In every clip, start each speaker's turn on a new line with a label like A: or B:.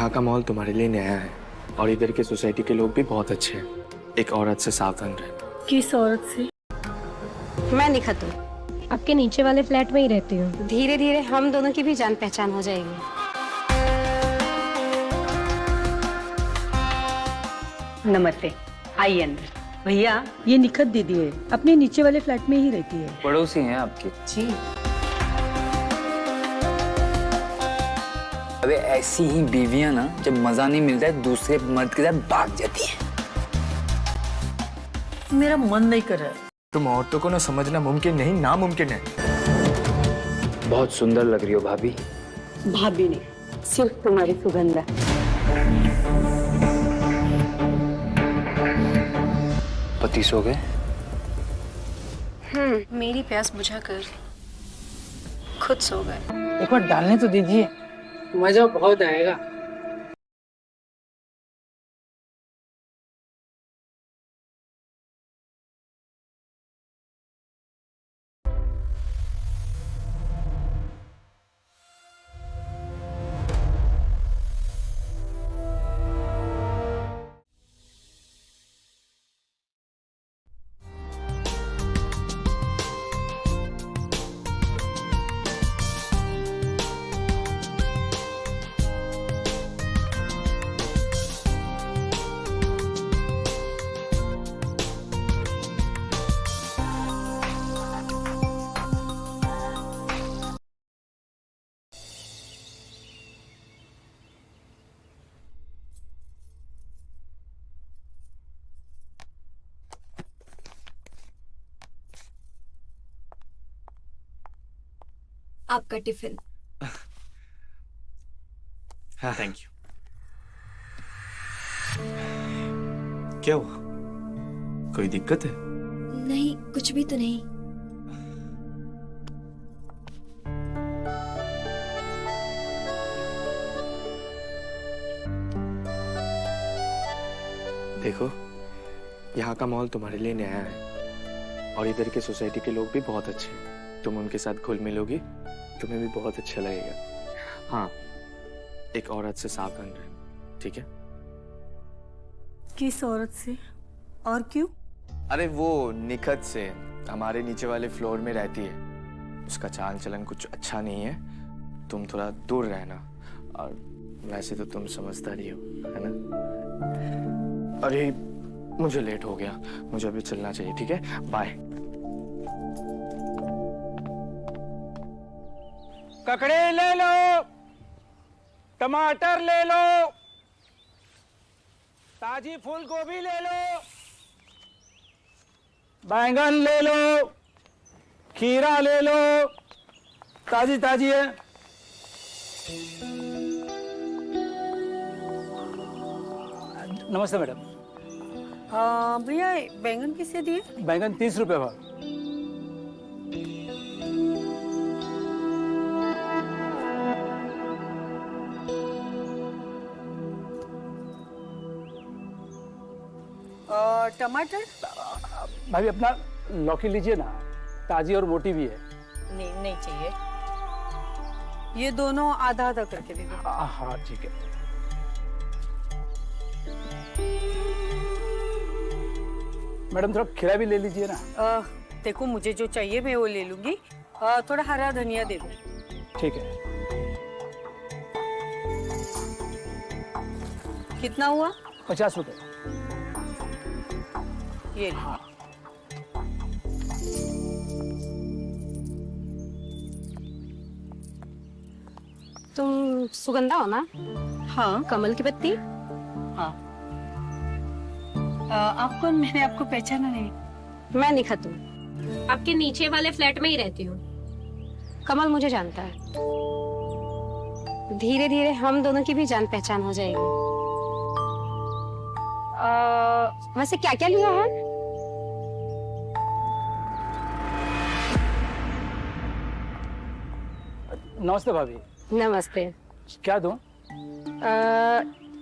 A: यहाँ का माहौल तुम्हारे लिए नया है और इधर के सोसाइटी के लोग भी बहुत अच्छे हैं। एक औरत से सावधान रहे।
B: किस औरत से?
C: मैं निखत हूँ।
D: आपके नीचे वाले फ्लैट में ही रहती हूँ।
C: धीरे धीरे हम दोनों की भी जान पहचान हो जाएगी।
E: नमस्ते, आइए अंदर।
B: भैया, ये निखत दीदी है, अपने नीचे वाले फ्लैट में ही रहती है।
F: पड़ोसी हैं आपके?
E: जी।
F: अबे ऐसी ही बीवियां ना जब मजा नहीं मिलता है दूसरे मर्द के साथ भाग जाती हैं।
B: मेरा मन नहीं कर रहा है।
A: तुम औरतों को ना समझना मुमकिन नहीं, नामुमकिन है।
F: बहुत सुंदर लग रही हो भाभी।
C: भाभी नहीं, सिर्फ तुम्हारी सुगंधा।
F: पति सो गए?
C: मेरी प्यास बुझाकर खुद सो गए।
G: एक बार डालने तो दीजिए, मजा बहुत आएगा।
H: आपका टिफिन।
A: हाँ थैंक यू। क्या हुआ? कोई दिक्कत है?
H: नहीं, कुछ भी तो नहीं।
A: देखो, यहाँ का माहौल तुम्हारे लिए नया है और इधर के सोसाइटी के लोग भी बहुत अच्छे हैं। तुम उनके साथ घुल मिलोगी, तुम्हें भी बहुत अच्छा लगेगा। हाँ, एक औरत से सावधान रहे, ठीक है?
B: किस औरत से और क्यों?
A: अरे वो निखत से, हमारे नीचे वाले फ्लोर में रहती है। उसका चाल चलन कुछ अच्छा नहीं है, तुम थोड़ा दूर रहना। और वैसे तो तुम समझदारी हो, है ना? अरे मुझे लेट हो गया, मुझे अभी चलना चाहिए, ठीक है? बाय।
G: ककड़े ले लो, टमाटर ले लो, ताजी फूल गोभी ले लो, बैंगन ले लो, खीरा ले लो, ताजी ताजी है। नमस्ते मैडम।
B: भैया, बैंगन किसे दिए?
G: बैंगन 30 रुपए भाव।
B: टमाटर?
G: भाभी अपना लौकी लीजिए ना, ताजी और मोटी भी है।
B: नहीं, नहीं चाहिए। ये दोनों आधा आधा करके दे दो।
G: हाँ ठीक है। मैडम थोड़ा खीरा भी ले लीजिए ना।
B: देखो, मुझे जो चाहिए मैं वो ले लूंगी। थोड़ा हरा धनिया दे दो।
G: ठीक है।
B: कितना हुआ?
G: 50 रुपए।
B: ये लो।
C: तुम सुगंधा हो ना?
B: हाँ
C: कमल की पत्ती?
B: हाँ। आप कौन? मैंने आपको पहचाना नहीं।
C: मैं निखत हूँ।
D: आपके नीचे वाले फ्लैट में ही रहती हूँ।
C: कमल मुझे जानता है। धीरे धीरे हम दोनों की भी जान पहचान हो जाएगी। वैसे क्या क्या लिया है?
G: नमस्ते भाभी।
C: नमस्ते।
G: क्या दूं?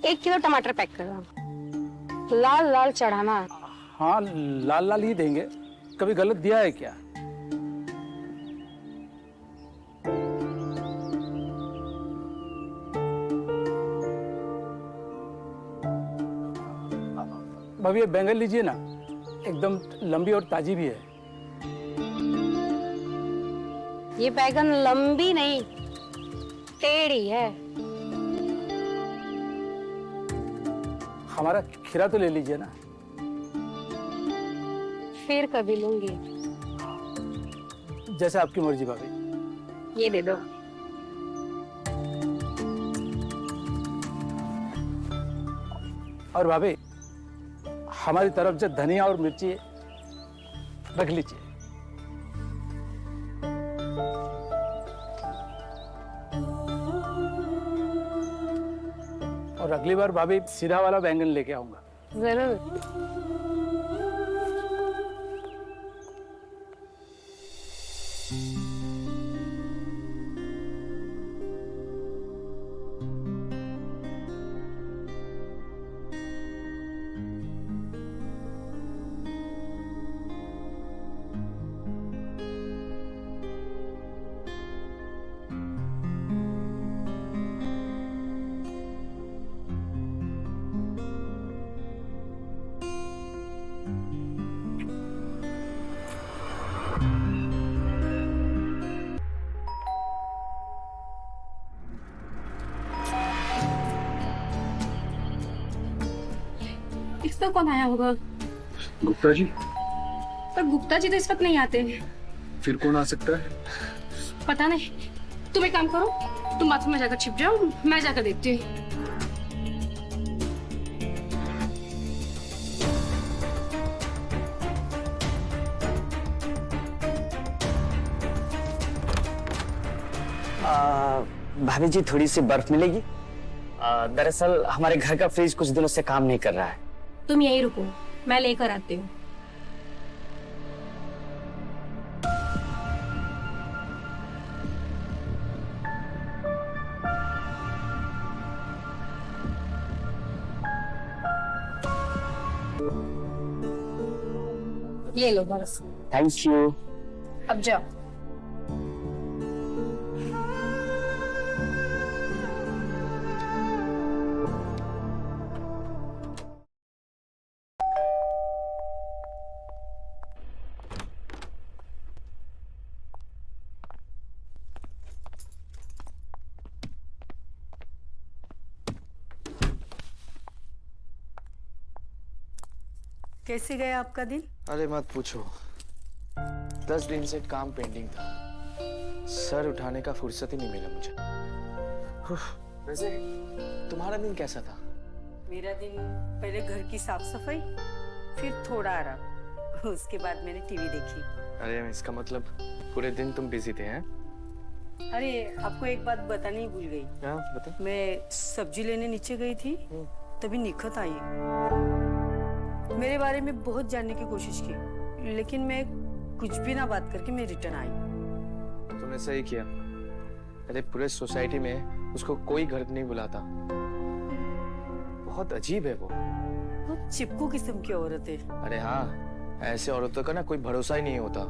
C: 1 किलो टमाटर पैक करो। लाल लाल चढ़ाना।
G: हाँ, लाल लाल ही देंगे। कभी गलत दिया है क्या? भाभी ये बैंगन लीजिए ना, एकदम लंबी और ताजी भी है।
C: ये बैगन लंबी नहीं टेढ़ी है।
G: हमारा खीरा तो ले लीजिए ना।
C: फिर कभी लूंगी।
G: जैसे आपकी मर्जी भाभी।
C: ये दे दो।
G: और भाभी हमारी तरफ से धनिया और मिर्ची रख लीजिए। और अगली बार भाभी सीधा वाला बैंगन लेके आऊंगा।
C: जरूर। इसका कौन आया होगा?
I: गुप्ता जी।
C: पर गुप्ता जी तो इस वक्त नहीं आते।
I: फिर कौन आ सकता है?
C: पता नहीं। तुम एक काम करो, तुम बाथरूम में जाकर छिप जाओ, मैं जाकर देखती हूँ।
J: भाभी जी थोड़ी सी बर्फ मिलेगी? दरअसल हमारे घर का फ्रिज कुछ दिनों से काम नहीं कर रहा है।
D: तुम यहीं रुको, मैं लेकर आती हूँ।
C: ये लो बस।
J: Thank you.
C: अब जाओ।
B: कैसे गया आपका दिन?
A: अरे मत पूछो, 10 दिन से काम पेंडिंग था। सर उठाने का फुर्सत ही नहीं मिला मुझे। वैसे तुम्हारा दिन कैसा था?
B: मेरा दिन पहले घर की साफ सफाई, फिर थोड़ा आराम, उसके बाद मैंने टीवी देखी।
A: अरे इसका मतलब पूरे दिन तुम बिजी थे हैं?
B: अरे आपको एक बात बतानी ही भूल गई।
A: क्या बता?
B: मैं सब्जी लेने नीचे गई थी, तभी निखत आई। मेरे बारे में बहुत जानने की कोशिश की, लेकिन मैं कुछ भी ना बात करके मैं रिटर्न आई।
A: तुमने सही किया। अरे पूरे सोसाइटी में उसको कोई घर नहीं बुलाता। बहुत अजीब है वो।
B: बहुत चिपकू किस्म की औरत है।
A: अरे हाँ, ऐसे औरतों का ना कोई भरोसा ही नहीं होता।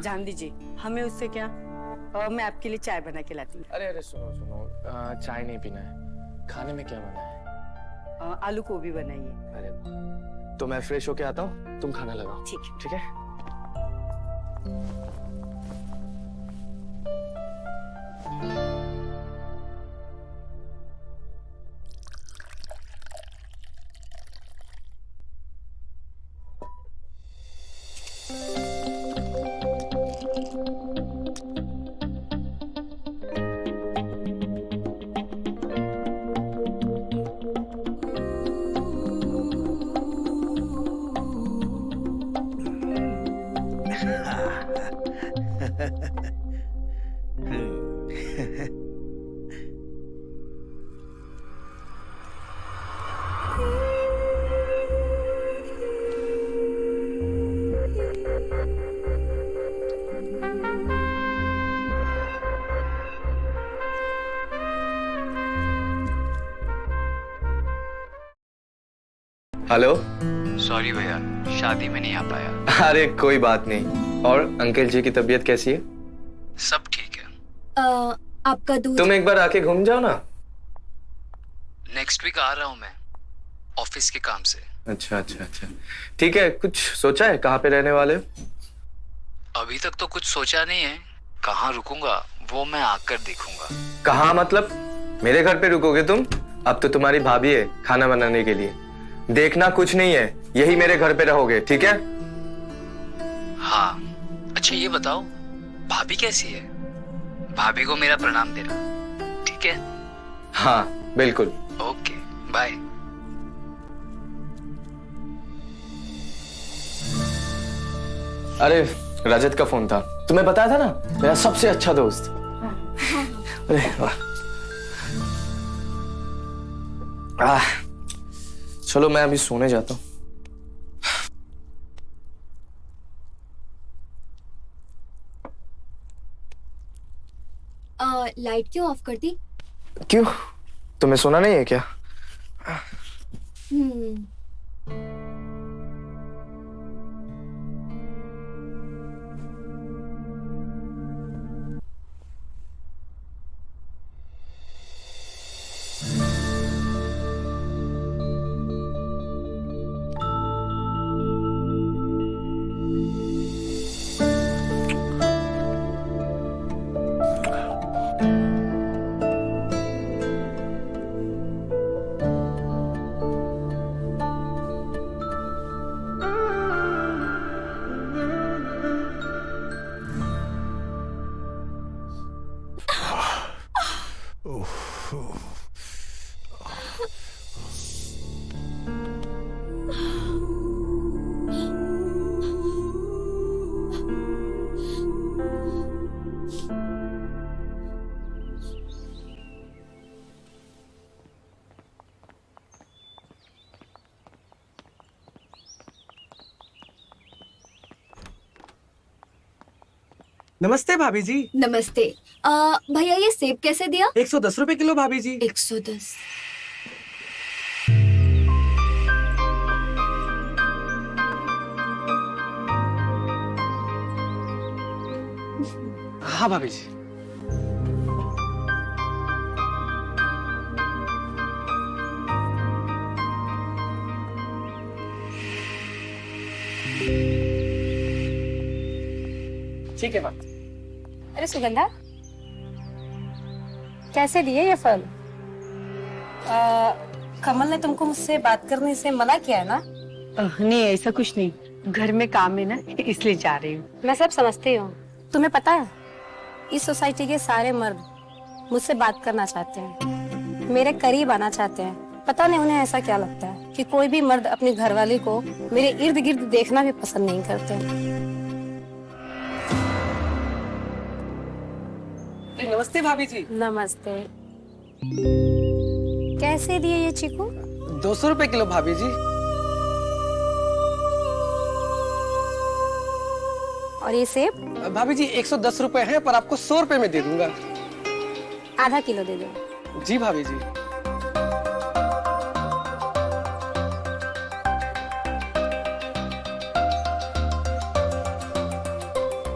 B: जान दीजिए, हमें उससे क्या। मैं आपके लिए चाय बना के लाती हूँ।
A: अरे सुनो सुनो, चाय नहीं पीना है। खाने में क्या बना है?
B: आलू गोभी बनाइए।
A: अरे तो मैं फ्रेश होके आता हूँ, तुम खाना लगाओ। ठीक है। हेलो।
F: सॉरी भैया, शादी में नहीं आ पाया।
A: अरे कोई बात नहीं। और अंकल जी की तबीयत कैसी है?
F: सब ठीक है।
H: आपका दूध।
A: तुम एक बार आके घूम जाओ ना।
F: नेक्स्ट वीक आ रहा हूँ मैं, ऑफिस के काम से।
A: अच्छा अच्छा अच्छा, ठीक है। कुछ सोचा है कहाँ पे रहने वाले हो?
F: अभी तक तो कुछ सोचा नहीं है, कहाँ रुकूंगा वो मैं आकर देखूंगा।
A: कहाँ मतलब? मेरे घर पे रुकोगे तुम? अब तो तुम्हारी भाभी है खाना बनाने के लिए। देखना कुछ नहीं है, यही मेरे घर पे रहोगे, ठीक है?
F: हाँ। अच्छा ये बताओ, भाभी कैसी है? भाभी को मेरा प्रणाम देना, ठीक है?
A: हाँ बिल्कुल।
F: Okay bye.
A: अरे रजत का फोन था, तुम्हें बताया था ना, मेरा सबसे अच्छा दोस्त। अरे वाह। चलो मैं अभी सोने जाता हूँ।
H: लाइट क्यों ऑफ कर दी?
A: क्यों, तुम्हें सोना नहीं है क्या?
K: नमस्ते भाभी जी।
H: नमस्ते। भैया ये सेब कैसे दिया?
K: 110 रुपए किलो भाभी जी।
H: 110।
K: हाँ भाभी जी। ठीक है बात।
D: अरे सुगंधा, कैसे दिए ये फल? कमल ने तुमको मुझसे बात करने से मना किया है ना?
B: नहीं ऐसा कुछ नहीं, घर में काम है ना इसलिए जा रही हूँ।
D: मैं सब समझती हूँ। तुम्हें पता है, इस सोसाइटी के सारे मर्द मुझसे बात करना चाहते हैं, मेरे करीब आना चाहते हैं। पता नहीं उन्हें ऐसा क्या लगता है कि कोई भी मर्द अपनी घरवाली को मेरे इर्द गिर्द देखना भी पसंद नहीं करते।
K: नमस्ते भाभी जी।
D: नमस्ते। कैसे दिए ये चीकू?
K: 200 रुपए किलो भाभी जी।
D: और ये सेब?
K: भाभी जी 110 रुपए है, पर आपको 100 रुपए में दे दूंगा।
D: आधा किलो दे दो।
K: जी भाभी जी।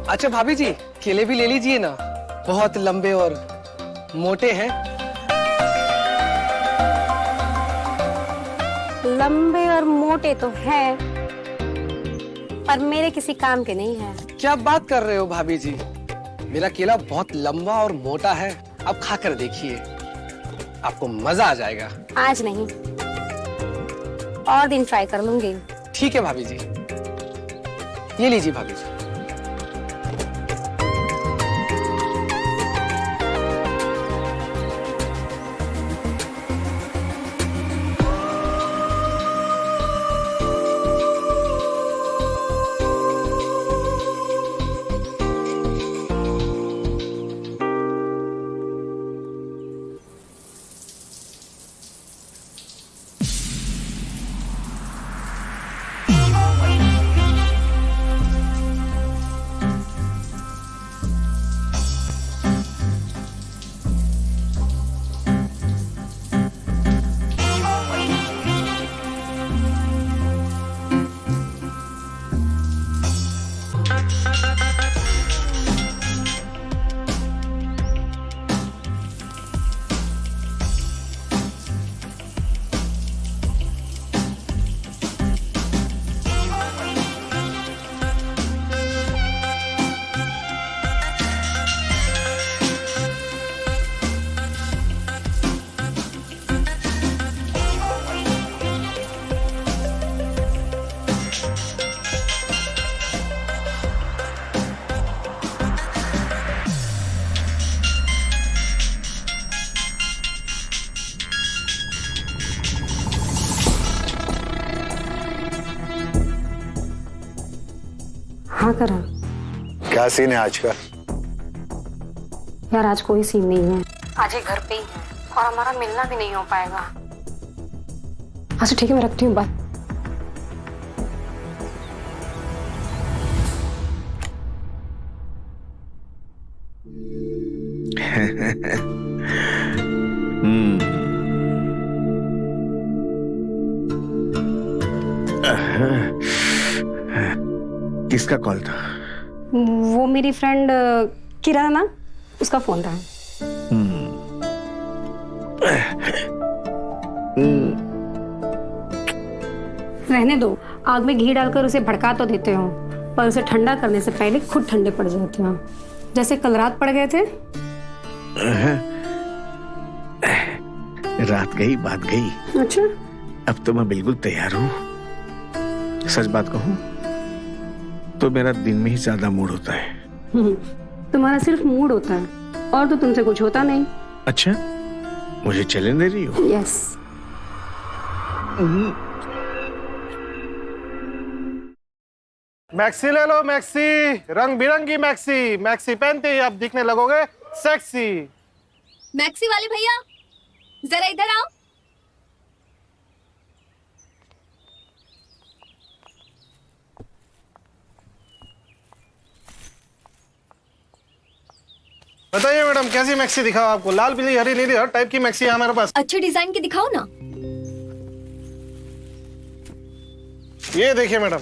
K: अच्छा भाभी जी, केले भी ले लीजिए ना, बहुत लंबे और मोटे हैं।
D: लंबे और मोटे तो हैं, पर मेरे किसी काम के नहीं हैं।
K: क्या बात कर रहे हो भाभी जी? मेरा केला बहुत लंबा और मोटा है, आप खाकर देखिए, आपको मजा आ जाएगा।
D: आज नहीं, और दिन ट्राई कर लूंगी।
K: ठीक है भाभी जी, ये लीजिए भाभी जी।
D: हाँ करा।
I: क्या सीन है आज का?
D: यार आज कोई सीन नहीं है, आज ये घर पे ही है और हमारा मिलना भी नहीं हो पाएगा। अच्छा ठीक है, मैं रखती हूँ बात।
I: किसका कॉल था?
D: वो मेरी फ्रेंड किरण ना, उसका फोन था। रहने दो, आग में घी डालकर उसे भड़का तो देते हो, पर उसे ठंडा करने से पहले खुद ठंडे पड़ जाते हो, जैसे कल रात पड़ गए थे।
I: रात गई बात गई।
D: अच्छा,
I: अब तो मैं बिल्कुल तैयार हूँ। सच बात कहूँ तो मेरा दिन में ही ज्यादा मूड होता है।
D: तुम्हारा सिर्फ मूड होता है और तो तुमसे कुछ होता नहीं।
I: अच्छा, मुझे चैलेंज दे रही हो?
D: यस।
G: मैक्सी ले लो, मैक्सी, रंग बिरंगी मैक्सी। मैक्सी पहनते ही आप दिखने लगोगे सेक्सी।
H: मैक्सी वाले भैया, जरा इधर आओ।
G: बताइए मैडम, कैसी मैक्सी दिखाओ आपको? लाल, पीली, हरी, नीली, हर टाइप की मैक्सी है हमारे पास।
H: अच्छे डिजाइन की दिखाओ ना।
G: ये देखिए मैडम,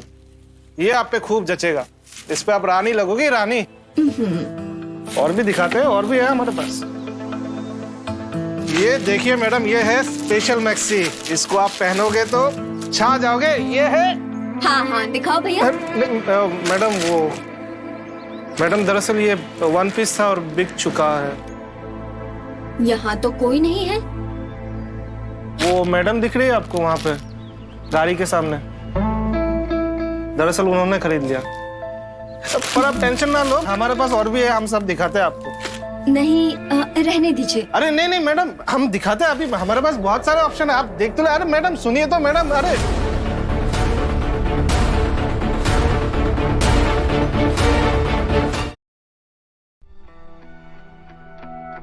G: ये आप पे खूब जचेगा। इस पे आप रानी लगोगी, रानी। और भी दिखाते हैं, और भी है हमारे पास। ये देखिए मैडम, ये है स्पेशल मैक्सी। इसको आप पहनोगे तो छा जाओगे। ये है।
H: हाँ हाँ दिखाओ भैया।
G: मैडम वो, मैडम दरअसल ये वन पीस था और बिक चुका है।
H: यहाँ तो कोई नहीं है।
G: वो मैडम दिख रही है आपको वहाँ पे गाड़ी के सामने? दरअसल उन्होंने खरीद लिया। पर आप टेंशन ना लो, हमारे पास और भी है, हम सब दिखाते हैं आपको।
H: नहीं, रहने दीजिए।
G: अरे नहीं नहीं मैडम, हम दिखाते हैं। अभी हमारे पास बहुत सारे ऑप्शन है, आप देख तो ले। अरे मैडम सुनिए तो मैडम। अरे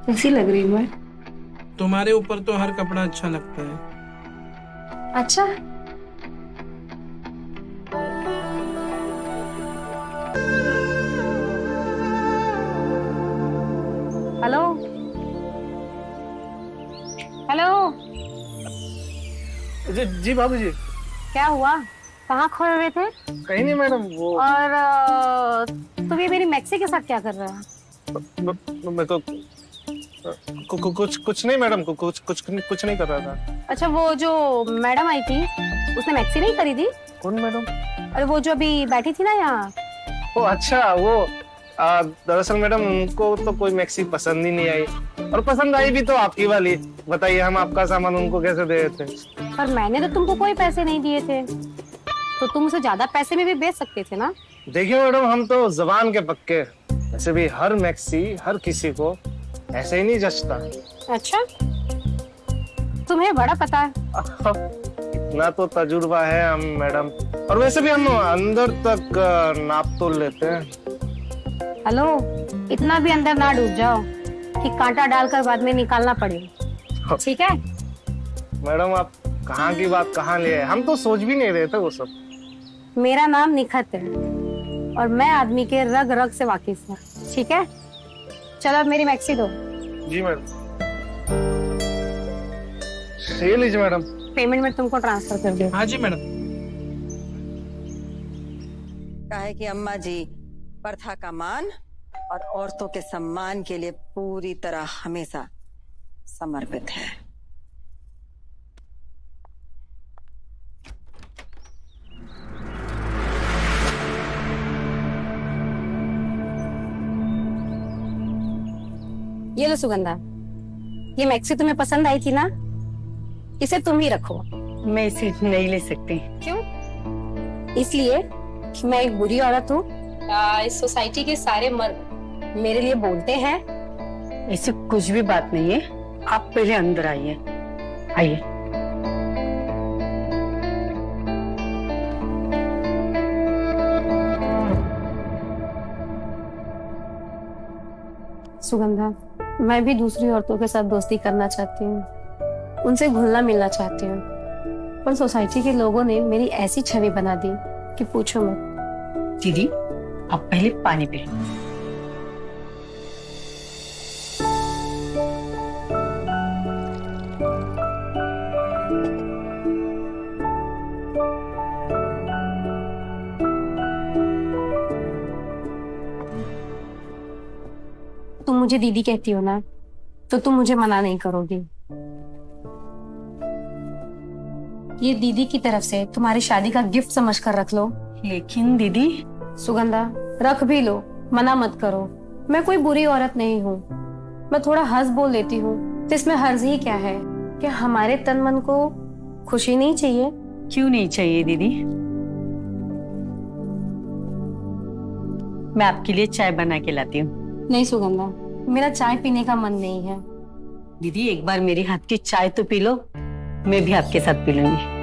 D: कैसी लग रही मैं?
L: तुम्हारे ऊपर तो हर कपड़ा अच्छा लगता है।
D: अच्छा, हेलो हेलो।
G: जी भाभी जी।
D: क्या हुआ, कहाँ खोए हुए थे?
G: कहीं नहीं मैडम। वो
D: और तुम ये मेरी मैक्सी के साथ क्या कर रहे हो?
G: मैं तो कुछ नहीं मैडम, कुछ नहीं कर रहा था।
D: अच्छा, वो जो मैडम आई थी उसने मैक्सी नहीं खरीदी?
G: कौन मैडम?
D: अरे वो जो अभी बैठी थी ना यहाँ।
G: ओ अच्छा, वो दरअसल मैडम उनको तो कोई मैक्सी पसंद ही नहीं आई, और पसंद आई भी तो आपकी वाली। बताइए हम आपका सामान उनको कैसे दे देते?
D: पर मैंने तो तुमको कोई पैसे नहीं दिए थे, तो तुम उसे ज्यादा पैसे में भी बेच सकते थे ना।
G: देखिए मैडम, हम तो जबान के पक्के। वैसे भी हर मैक्सी हर किसी को ऐसे ही नहीं जचता।
D: अच्छा, तुम्हें बड़ा पता है।
G: इतना तो तजुर्बा है हम मैडम, और वैसे भी हम अंदर तक नाप तोल लेते हैं।
D: हेलो, इतना भी अंदर ना डूब जाओ कि कांटा डालकर बाद में निकालना पड़े, ठीक है?
G: मैडम आप कहाँ की बात कहाँ ले आए? हम तो सोच भी नहीं रहे थे वो सब।
D: मेरा नाम निखत है और मैं आदमी के रग रग से वाकिफ हूँ, ठीक है? चलो अब मेरी मैक्सी दो।
G: जी मैडम। ये लीजिए मैडम।
D: पेमेंट में तुमको ट्रांसफर कर दो।
L: हाँ जी मैडम।
M: काहे कि अम्मा जी प्रथा का मान और औरतों के सम्मान के लिए पूरी तरह हमेशा समर्पित है।
D: ये लो सुगंधा, ये मैक्सी तुम्हें पसंद आई थी ना, इसे तुम ही रखो।
M: मैं इसे नहीं ले सकती।
D: क्यों? इसलिए कि मैं एक बुरी औरत हूँ। इस सोसाइटी के सारे मर्द मेरे लिए बोलते हैं।
M: ऐसी कुछ भी बात नहीं है, आप पहले अंदर आइए। आइए।
D: सुगंधा, मैं भी दूसरी औरतों के साथ दोस्ती करना चाहती हूँ, उनसे घुलना मिलना चाहती हूँ, पर सोसाइटी के लोगों ने मेरी ऐसी छवि बना दी कि पूछो मत।
E: दीदी आप पहले पानी पिए।
D: तुम मुझे दीदी कहती हो ना, तो तुम मुझे मना नहीं करोगी। ये दीदी की तरफ से तुम्हारी शादी का गिफ्ट समझ कर रख लो।
E: लेकिन दीदी।
D: सुगंधा, रख भी लो, मना मत करो। मैं कोई बुरी औरत नहीं हूँ, मैं थोड़ा हंस बोल लेती हूँ, तो इसमें हर्ज ही क्या है? क्या हमारे तन मन को खुशी नहीं चाहिए?
E: क्यों नहीं चाहिए दीदी? मैं आपके लिए चाय बना के लाती हूँ।
D: नहीं सुगंधा, मेरा चाय पीने का मन नहीं है।
E: दीदी एक बार मेरे हाथ की चाय तो पी लो, मैं भी आपके साथ पी लूंगी।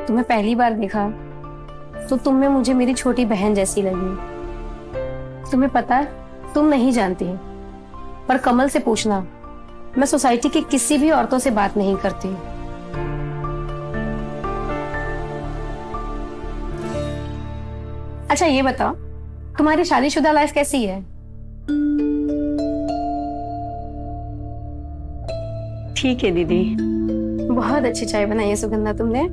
D: तुम्हें पहली बार देखा तो तुम में मुझे मेरी छोटी बहन जैसी लगी। तुम्हें पता है, तुम नहीं जानती, पर कमल से पूछना, मैं सोसाइटी की किसी भी औरतों से बात नहीं करती। अच्छा ये बताओ, तुम्हारी शादीशुदा लाइफ कैसी है?
E: ठीक है दीदी।
D: बहुत अच्छी चाय बनाई है सुगंधा तुमने।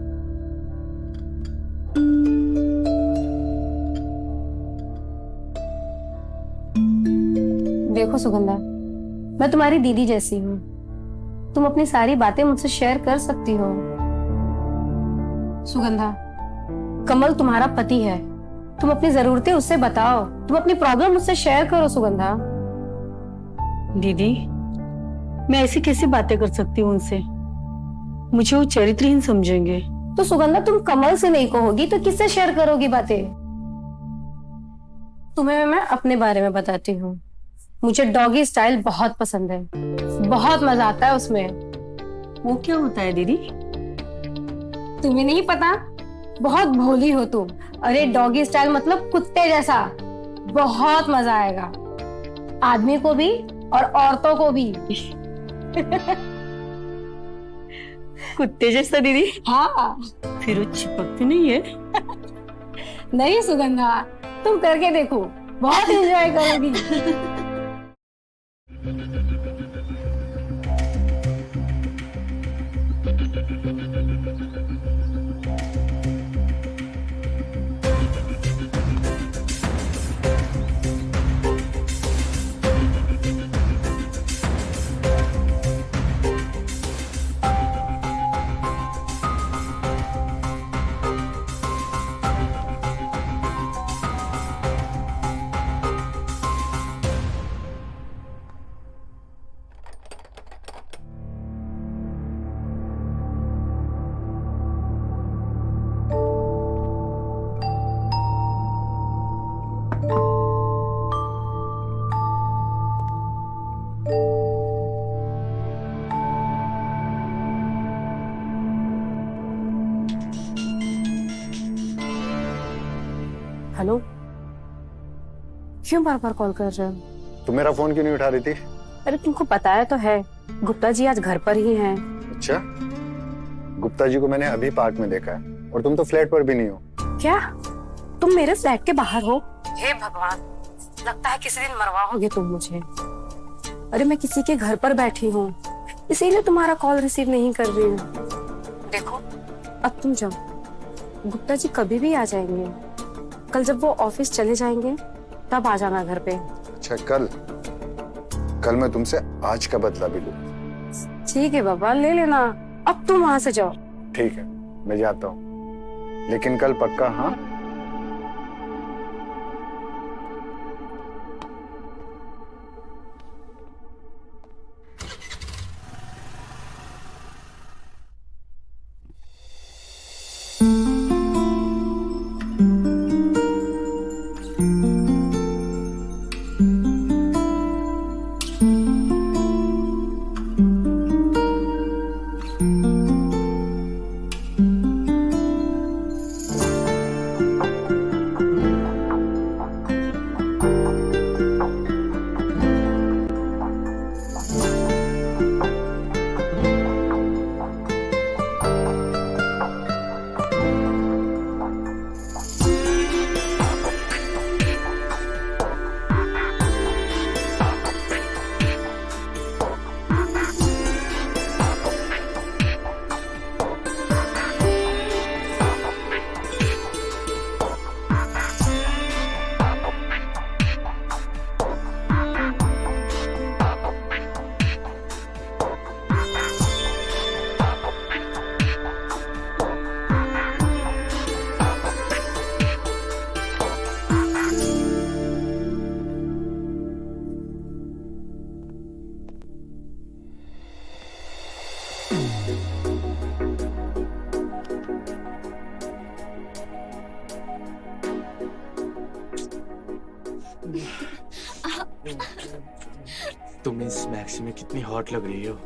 D: देखो सुगंधा, मैं तुम्हारी दीदी जैसी हूँ, तुम अपनी सारी बातें मुझसे शेयर कर सकती हो। सुगंधा, कमल तुम्हारा पति है, तुम अपनी जरूरतें उससे बताओ, तुम अपनी प्रॉब्लम मुझसे शेयर करो। सुगंधा।
E: दीदी मैं ऐसी कैसी बातें कर सकती हूँ उनसे? मुझे वो चरित्रहीन समझेंगे।
D: तो सुगंधा, तुम कमल से नहीं कहोगी तो किससे शेयर करोगी बातें? तुम्हें मैं अपने बारे में बताती हूँ। मुझे डॉगी स्टाइल बहुत पसंद है, बहुत मजा आता है उसमें।
E: वो क्या होता है दीदी?
D: तुम्हें नहीं पता? बहुत भोली हो तुम। अरे डॉगी स्टाइल मतलब कुत्ते जैसा, बहुत मजा आएगा, आदमी को भी और औरतों को भी।
E: कुत्ते जैसा दीदी?
D: हाँ।
E: फिर वो चिपकती नहीं है?
D: नहीं सुगंधा, तुम करके देखो, बहुत एंजॉय करोगी। हेलो, क्यों बार बार कॉल कर रहे हो?
N: तुम मेरा फोन क्यों नहीं उठा रही थी?
D: अरे तुमको पता है तो है, गुप्ता जी आज घर पर ही हैं।
N: अच्छा, गुप्ता जी को मैंने अभी पार्क में देखा है, और तुम तो फ्लैट पर भी नहीं हो।
D: क्या तुम मेरे फ्लैट के बाहर हो? हे भगवान, लगता है किसी दिन मरवाओगे तुम मुझे। अरे मैं किसी के घर पर बैठी हूँ, इसीलिए तुम्हारा कॉल रिसीव नहीं कर रही हूँ। देखो अब तुम जाओ, गुप्ता जी कभी भी आ जाएंगे। कल जब वो ऑफिस चले जाएंगे तब आ जाना घर पे।
N: अच्छा, कल मैं तुमसे आज का बदला भी लूं।
D: ठीक है बाबा, ले लेना। अब तुम वहां से जाओ।
N: ठीक है, मैं जाता हूँ, लेकिन कल पक्का। हाँ
A: तुम इस मैक्सी में कितनी हॉट लग रही हो।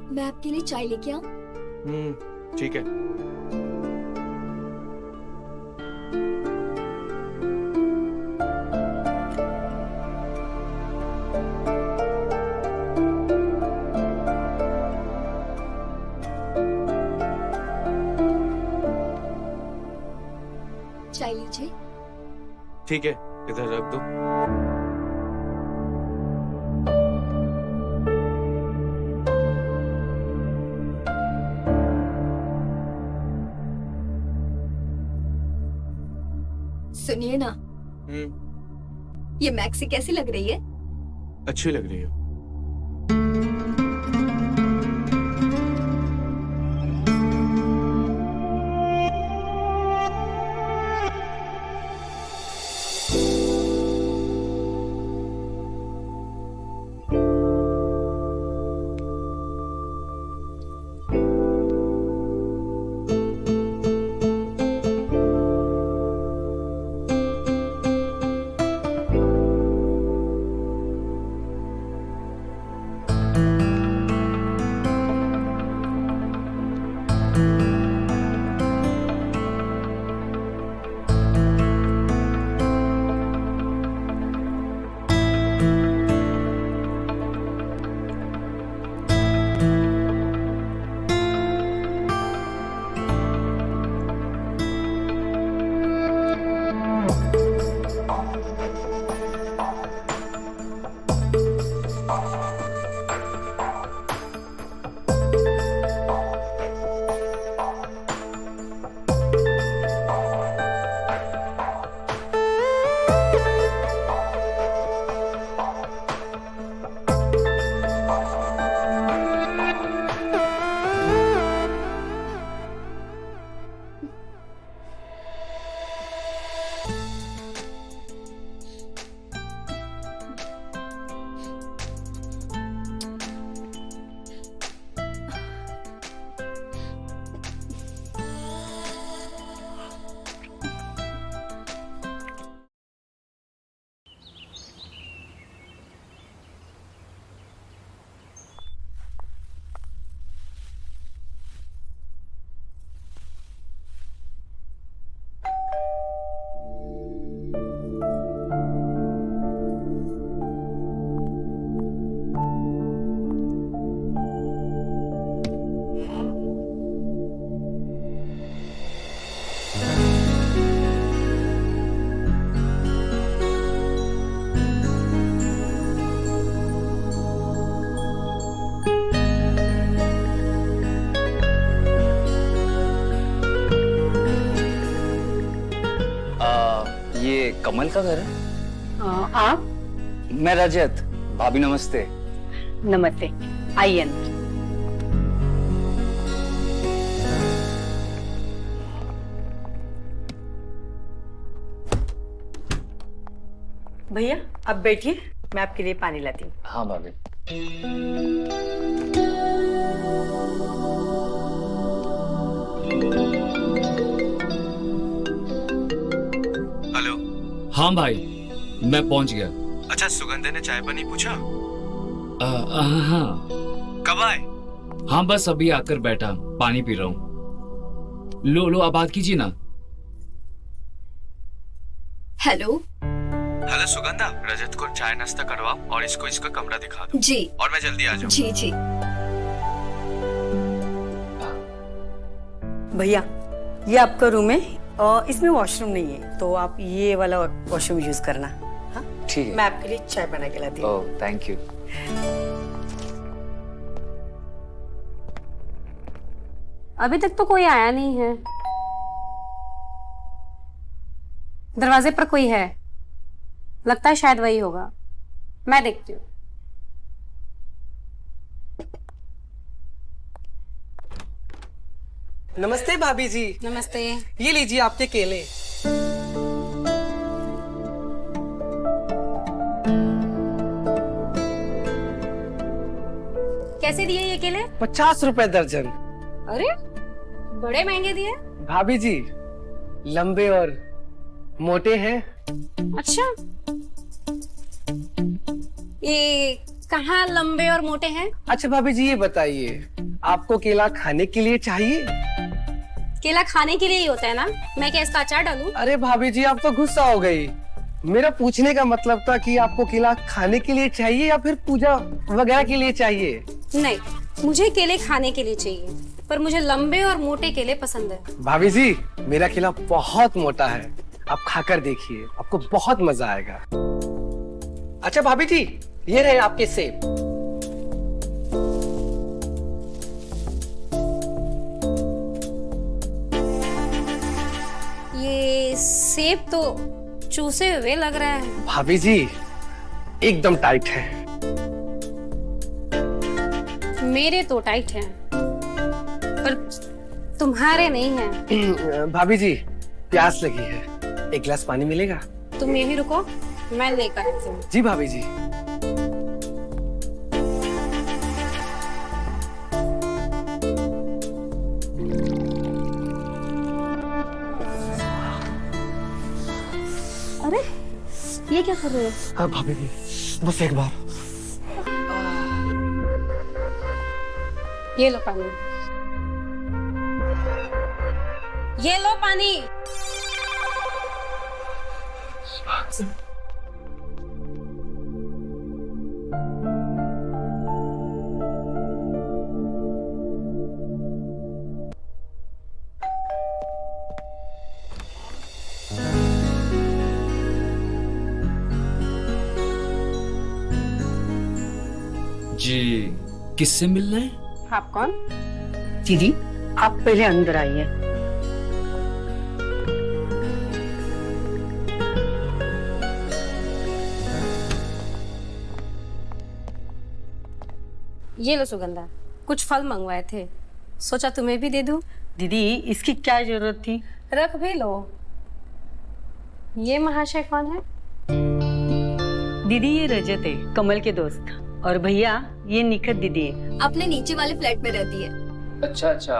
H: मैं आपके लिए चाय लेके आऊं?
A: ठीक है।
H: चाय लीजिए।
A: ठीक है, इधर रख दो।
H: सुनिए ना, ये मैक्सी कैसी लग रही है?
A: अच्छी लग रही हो।
F: ये कमल का घर है?
E: आप?
F: मैं रजत। भाभी नमस्ते।
E: नमस्ते, आइए अंदर। भैया आप बैठिए, मैं आपके लिए पानी लाती हूँ।
F: हाँ भाभी।
A: हेलो।
O: हाँ भाई, मैं पहुंच गया।
A: अच्छा, सुगंधा ने चाय पानी पूछा?
O: हाँ।
A: कब आए?
O: हाँ बस अभी आकर बैठा, पानी पी रहा हूँ। लो आप बात कीजिए ना।
H: हेलो।
A: हेलो सुगंधा, रजत को चाय नाश्ता करवाओ और इसको इसका कमरा दिखा दो।
H: जी।
A: और मैं जल्दी आ जाऊँ।
H: जी जी।
B: भैया ये आपका रूम है और इसमें वॉशरूम नहीं है, तो आप ये वाला वॉशरूम यूज करना। हाँ
F: ठीक है।
B: मैं आपके लिए चाय बना के लाती हूँ।
F: Oh thank you.
D: अभी तक तो कोई आया नहीं है। दरवाजे पर कोई है, लगता है शायद वही होगा। मैं देखती हूँ।
K: नमस्ते भाभी जी।
D: नमस्ते।
K: ये लीजिए आपके केले।
D: कैसे दिए ये केले?
K: 50 रुपए दर्जन।
D: अरे बड़े महंगे दिए।
K: भाभी जी लंबे और मोटे हैं।
D: अच्छा, ये कहाँ लंबे और मोटे हैं?
K: अच्छा भाभी जी ये बताइए, आपको केला खाने के लिए चाहिए?
D: केला खाने के लिए ही होता है ना, मैं क्या इसका अचार डालूं?
K: अरे भाभी जी आप तो गुस्सा हो गई। मेरा पूछने का मतलब था कि आपको केला खाने के लिए चाहिए या फिर पूजा वगैरह के लिए चाहिए?
D: नहीं, मुझे केले खाने के लिए चाहिए, पर मुझे लंबे और मोटे केले पसंद है।
K: भाभी जी मेरा केला बहुत मोटा है, आप खाकर देखिए, आपको बहुत मजा आएगा। अच्छा भाभी जी ये रहे आपके सेब।
D: ये सेब तो चूसे हुए लग रहा है।
K: भाभी जी एकदम टाइट है।
D: मेरे तो टाइट हैं, पर तुम्हारे नहीं हैं।
K: भाभी जी प्यास लगी है, एक गिलास पानी मिलेगा?
D: तुम यहीं रुको, मैं लेकर आती हूँ।
K: जी भाभी जी।
D: अरे ये क्या कर रहे हो?
K: हाँ भाभी जी बस एक बार।
D: ये लो पानी, ये लो पानी।
O: जी किससे मिलना है?
D: आप कौन?
E: दीदी आप पहले अंदर आइए।
D: ये लो सुगंधा, कुछ फल मंगवाए थे, सोचा तुम्हें भी दे दूं।
E: दीदी इसकी क्या जरूरत थी?
D: रख भी लो। ये महाशय कौन है?
E: दीदी ये रजत है, कमल के दोस्त। और भैया ये निखत दीदी है,
H: अपने नीचे वाले फ्लैट में रहती है।
F: अच्छा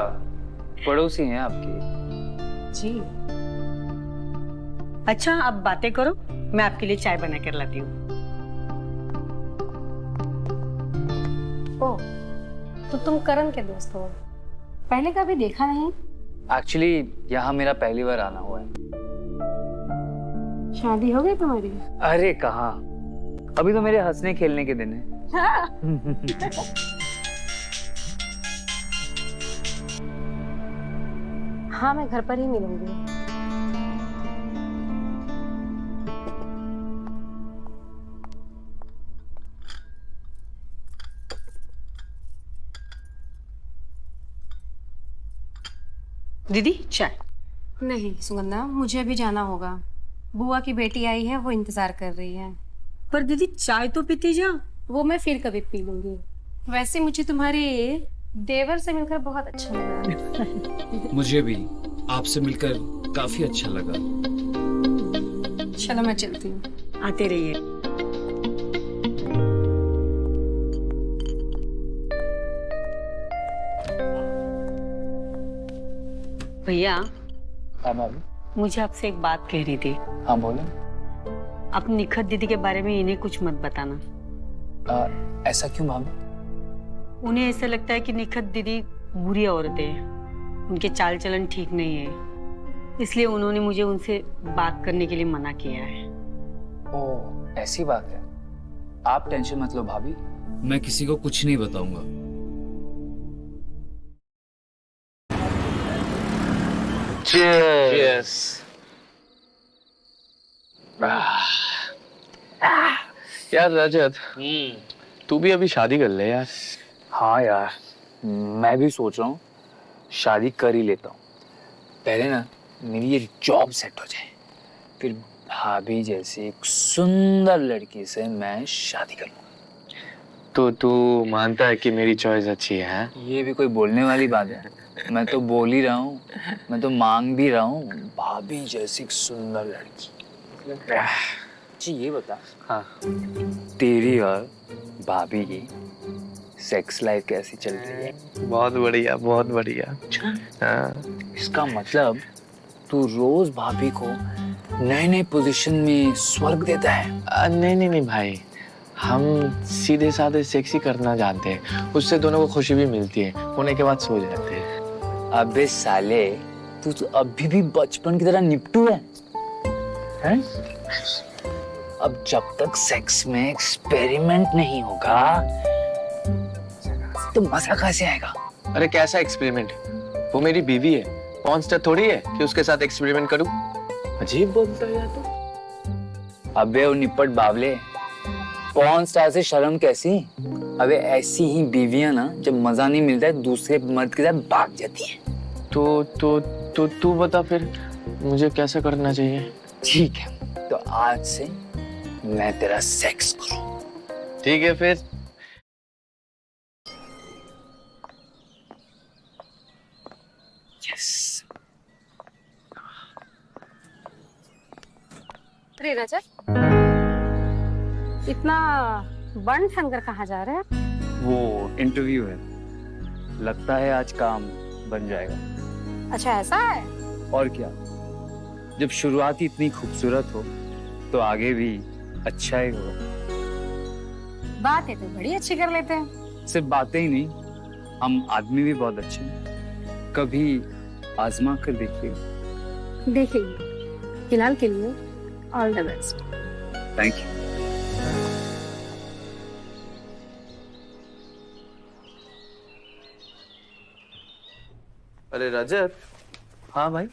F: पड़ोसी हैं आपकी?
E: जी। अच्छा अब बातें करो, मैं आपके लिए चाय बना कर लाती हूँ।
D: ओह, तो तुम करण के दोस्त हो, पहले कभी देखा नहीं?
F: एक्चुअली यहाँ मेरा पहली बार आना हुआ है।
D: शादी हो गई तुम्हारी?
F: अरे कहाँ, अभी तो मेरे हंसने खेलने के दिन है।
D: हाँ। हाँ मैं घर पर ही मिलूंगी।
E: दीदी चाय।
D: नहीं सुगंधा, मुझे अभी जाना होगा, बुआ की बेटी आई है, वो इंतजार कर रही है।
B: पर दीदी चाय तो पीती जा।
D: वो मैं फिर कभी पी लूंगी। वैसे मुझे तुम्हारे देवर से मिलकर बहुत अच्छा लगा।
O: मुझे भी आपसे मिलकर काफी अच्छा लगा।
D: चलो मैं चलती हूँ।
B: आते रहिए। भैया,
F: हाँ भाभी।
B: मुझे आपसे एक बात कहनी थी।
F: हाँ बोलो।
B: अपनी निखत दीदी के बारे में इन्हें कुछ मत बताना।
F: ऐसा क्यों भाभी?
B: उन्हें ऐसा लगता है कि निखत दीदी बुरी औरत है, उनके चाल चलन ठीक नहीं है, इसलिए उन्होंने मुझे उनसे बात करने के लिए मना किया है।
F: ओह, ऐसी बात है। आप टेंशन मत लो भाभी।
O: मैं किसी को कुछ नहीं बताऊंगा।
A: Cheers. यार रजत, तू भी अभी शादी कर ले यार।
F: हाँ यार, मैं भी सोच रहा हूँ शादी कर ही लेता हूँ। पहले ना मेरी ये जॉब सेट हो जाए, फिर भाभी जैसी एक सुंदर लड़की से मैं शादी करूँगा।
A: तो तू मानता है कि मेरी चॉइस अच्छी है?
F: ये भी कोई बोलने वाली बात है? मैं तो बोल ही रहा हूँ, मैं तो मांग भी रहा हूँ, भाभी जैसी एक सुंदर लड़की। जी ये बता,
A: हाँ,
F: तेरी और भाभी की सेक्स लाइफ कैसी चल रही है?
A: बहुत बढ़िया, बहुत बढ़िया। हाँ।
F: इसका मतलब तू रोज भाभी को नए नए पोजीशन में स्वर्ग देता है?
A: नहीं नहीं नहीं भाई, हम सीधे साधे सेक्सी करना जानते हैं, उससे दोनों को खुशी भी मिलती है, होने के बाद सो जाते हैं।
F: अबे साले, तू तो अभी भी बचपन की तरह निपटू है, हैं? अब जब तक सेक्स में एक्सपेरिमेंट नहीं होगा तो मजा कैसे आएगा?
A: अरे कैसा एक्सपेरिमेंट? वो मेरी बीवी है, मॉन्स्टर थोड़ी है कि उसके साथ एक्सपेरिमेंट करूं। अजीब बोलता है यार तू।
F: अबे वो निपट बावले, कौन स्टार से शर्म कैसी? अबे ऐसी ही बीवियां ना जब मजा नहीं मिलता है दूसरे मर्द के साथ भाग जाती हैं।
A: तो तू बता फिर मुझे कैसा करना चाहिए?
F: ठीक है, तो आज से मैं तेरा सेक्स करूं।
A: ठीक है फिर।
F: यस।
D: अरे रजत, इतना बन ठन कर कहाँ जा रहे हैं?
F: वो इंटरव्यू है, लगता है आज काम बन जाएगा।
D: अच्छा ऐसा है?
F: और क्या, जब शुरुआत ही इतनी खूबसूरत हो तो आगे भी अच्छा ही होगा।
D: बातें तो बड़ी अच्छी कर लेते हैं।
F: सिर्फ बातें ही नहीं, हम आदमी भी बहुत अच्छे हैं, कभी आजमा कर देखिए।
D: देखेंगे। फिलहाल के लिए all the best.
F: Thank you.
A: अरे रजत। हाँ भाई,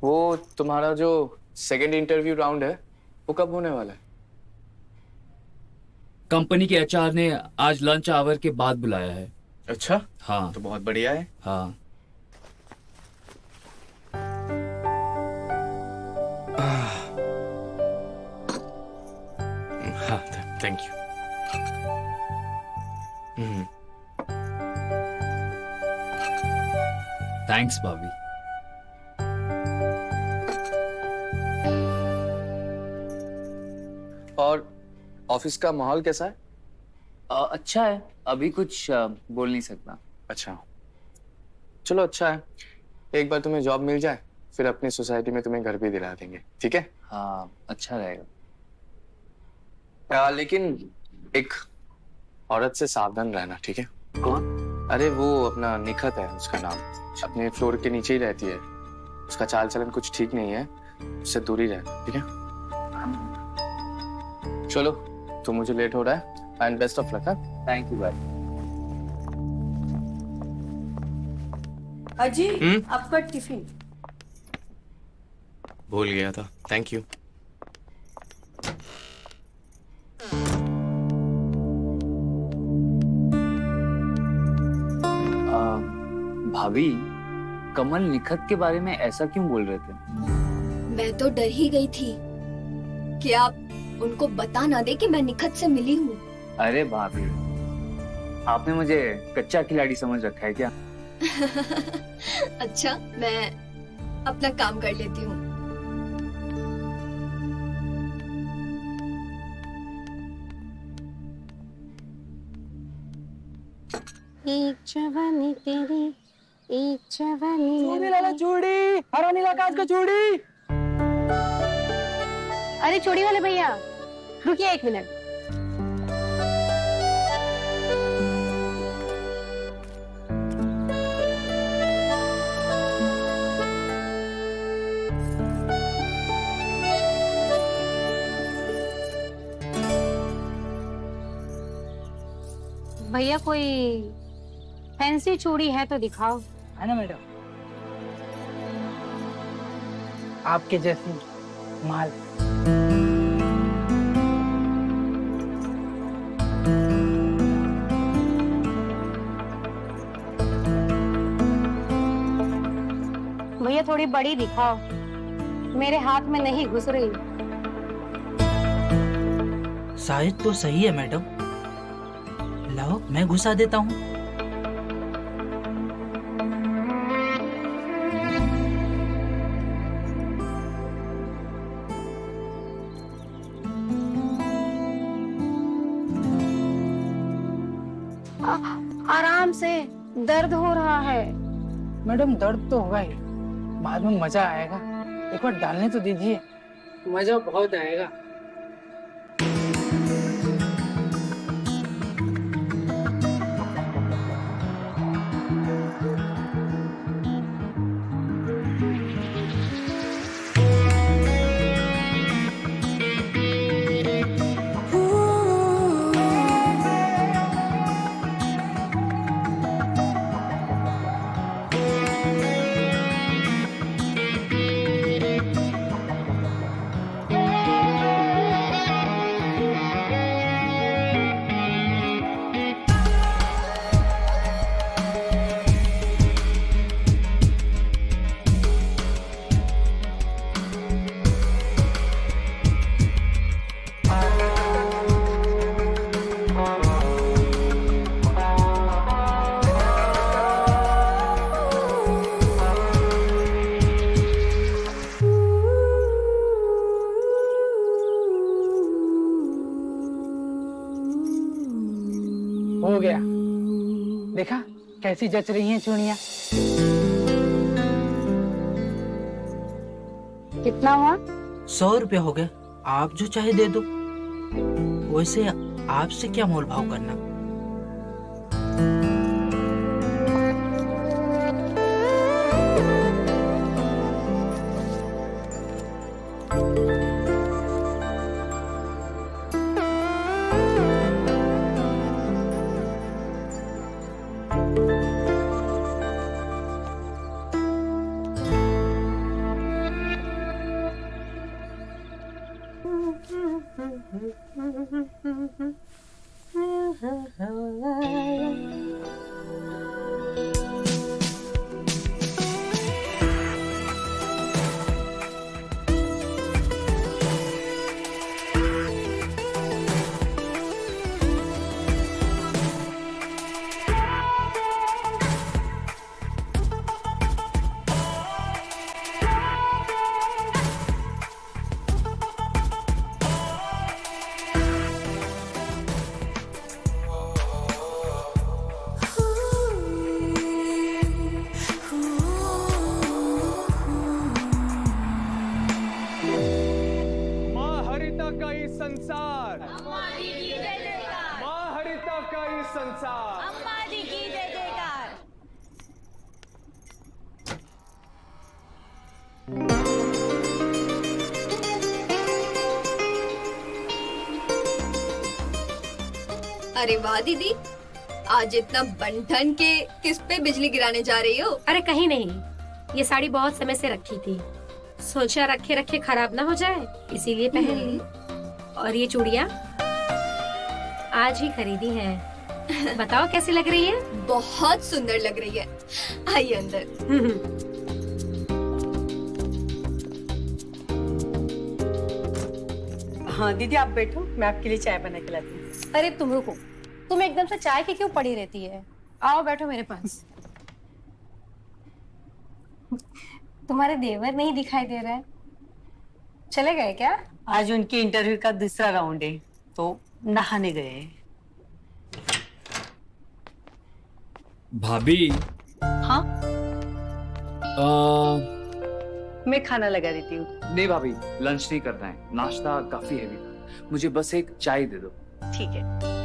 A: वो तुम्हारा जो सेकंड इंटरव्यू राउंड है वो कब होने वाला है?
O: कंपनी के एचआर ने आज लंच आवर के बाद बुलाया है।
A: अच्छा,
O: हाँ
A: तो बहुत बढ़िया है।
O: हाँ।
A: हाँ, थैंक यू।
O: थैंक्स भाभी।
A: और ऑफिस का माहौल कैसा है?
F: अच्छा है, अभी कुछ बोल नहीं सकता।
A: अच्छा, चलो अच्छा है। एक बार तुम्हें जॉब मिल जाए फिर अपनी सोसाइटी में तुम्हें घर भी दिला देंगे, ठीक है?
F: हाँ, अच्छा रहेगा।
A: लेकिन एक औरत से सावधान रहना, ठीक है?
F: कौन?
A: अरे वो अपना निखत है उसका नाम, अपने फ्लोर के नीचे ही रहती है, उसका चाल चलन कुछ ठीक नहीं है, उससे दूरी रहना, ठीक है? चलो, तो मुझे लेट हो रहा है, and best of luck.
F: Thank you भाई।
B: अजी, आपका टिफिन।
A: भूल गया था, थैंक यू।
F: भाभी, कमल निखत के बारे में ऐसा क्यों बोल रहे थे?
H: मैं तो डर ही गई थी, कि आप उनको बता ना दे कि मैं निखत से मिली हूँ।
F: अरे भाभी, आपने मुझे कच्चा खिलाड़ी समझ रखा है क्या?
H: अच्छा, मैं अपना काम कर लेती हूँ।
D: एक जवानी तेरी, एक जवानी
K: चूड़ी लाला चूड़ी, हरा नीला कांच का चूड़ी।
D: अरे चूड़ी वाले भैया, रुकिए 1 मिनट। भैया कोई फैंसी चूड़ी है तो दिखाओ।
K: है ना मैडम, आपके जैसी माल।
D: भैया थोड़ी बड़ी दिखाओ, मेरे हाथ में नहीं घुस रही।
P: साइज तो सही है मैडम, लाओ मैं घुसा देता हूँ।
D: आराम से, दर्द हो रहा है।
K: मैडम दर्द तो होगा ही, बाद में मजा आएगा। एक बार डालने तो दीजिए, मजा बहुत आएगा। हो गया, देखा कैसी जच रही हैं चूड़ियां।
D: कितना हुआ?
P: 100 रुपया हो गया, आप जो चाहे दे दो। वैसे आपसे क्या मोल भाव करना।
Q: संसार, माँ हरिता का ये संसार।
R: अम्मा जी की जय जयकार।
H: अरे वाह दीदी, आज इतना बन-ठन के किस पे बिजली गिराने जा रही हो?
D: अरे कहीं नहीं, ये साड़ी बहुत समय से रखी थी, सोचा रखे रखे खराब ना हो जाए, इसीलिए पहन ली। और ये चूड़ियाँ आज ही खरीदी हैं। बताओ कैसी लग रही है?
H: बहुत सुंदर लग रही है। आइए अंदर।
E: हाँ दीदी आप बैठो, मैं आपके लिए चाय बना के लाती हूँ।
D: अरे तुम रुको, तुम एकदम से चाय की क्यों पड़ी रहती है? आओ बैठो मेरे पास। तुम्हारे देवर नहीं दिखाई दे रहा है, चले गए क्या?
E: आज उनके इंटरव्यू का दूसरा राउंड है तो नहाने गए हैं।
O: भाभी।
E: हाँ मैं खाना लगा देती हूँ।
F: नहीं भाभी, लंच नहीं करना है, नाश्ता काफी हैवी था, मुझे बस एक चाय दे दो।
E: ठीक है।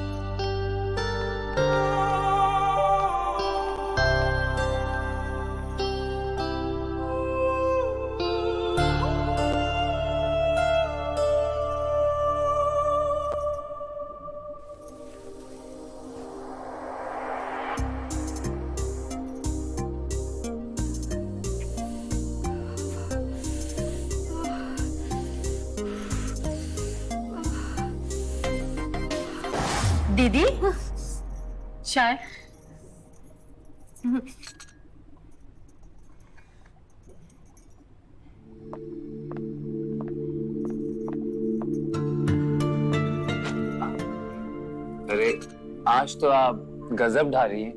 E: दीदी चाय।
F: अरे आज तो आप गजब ढा रही हैं,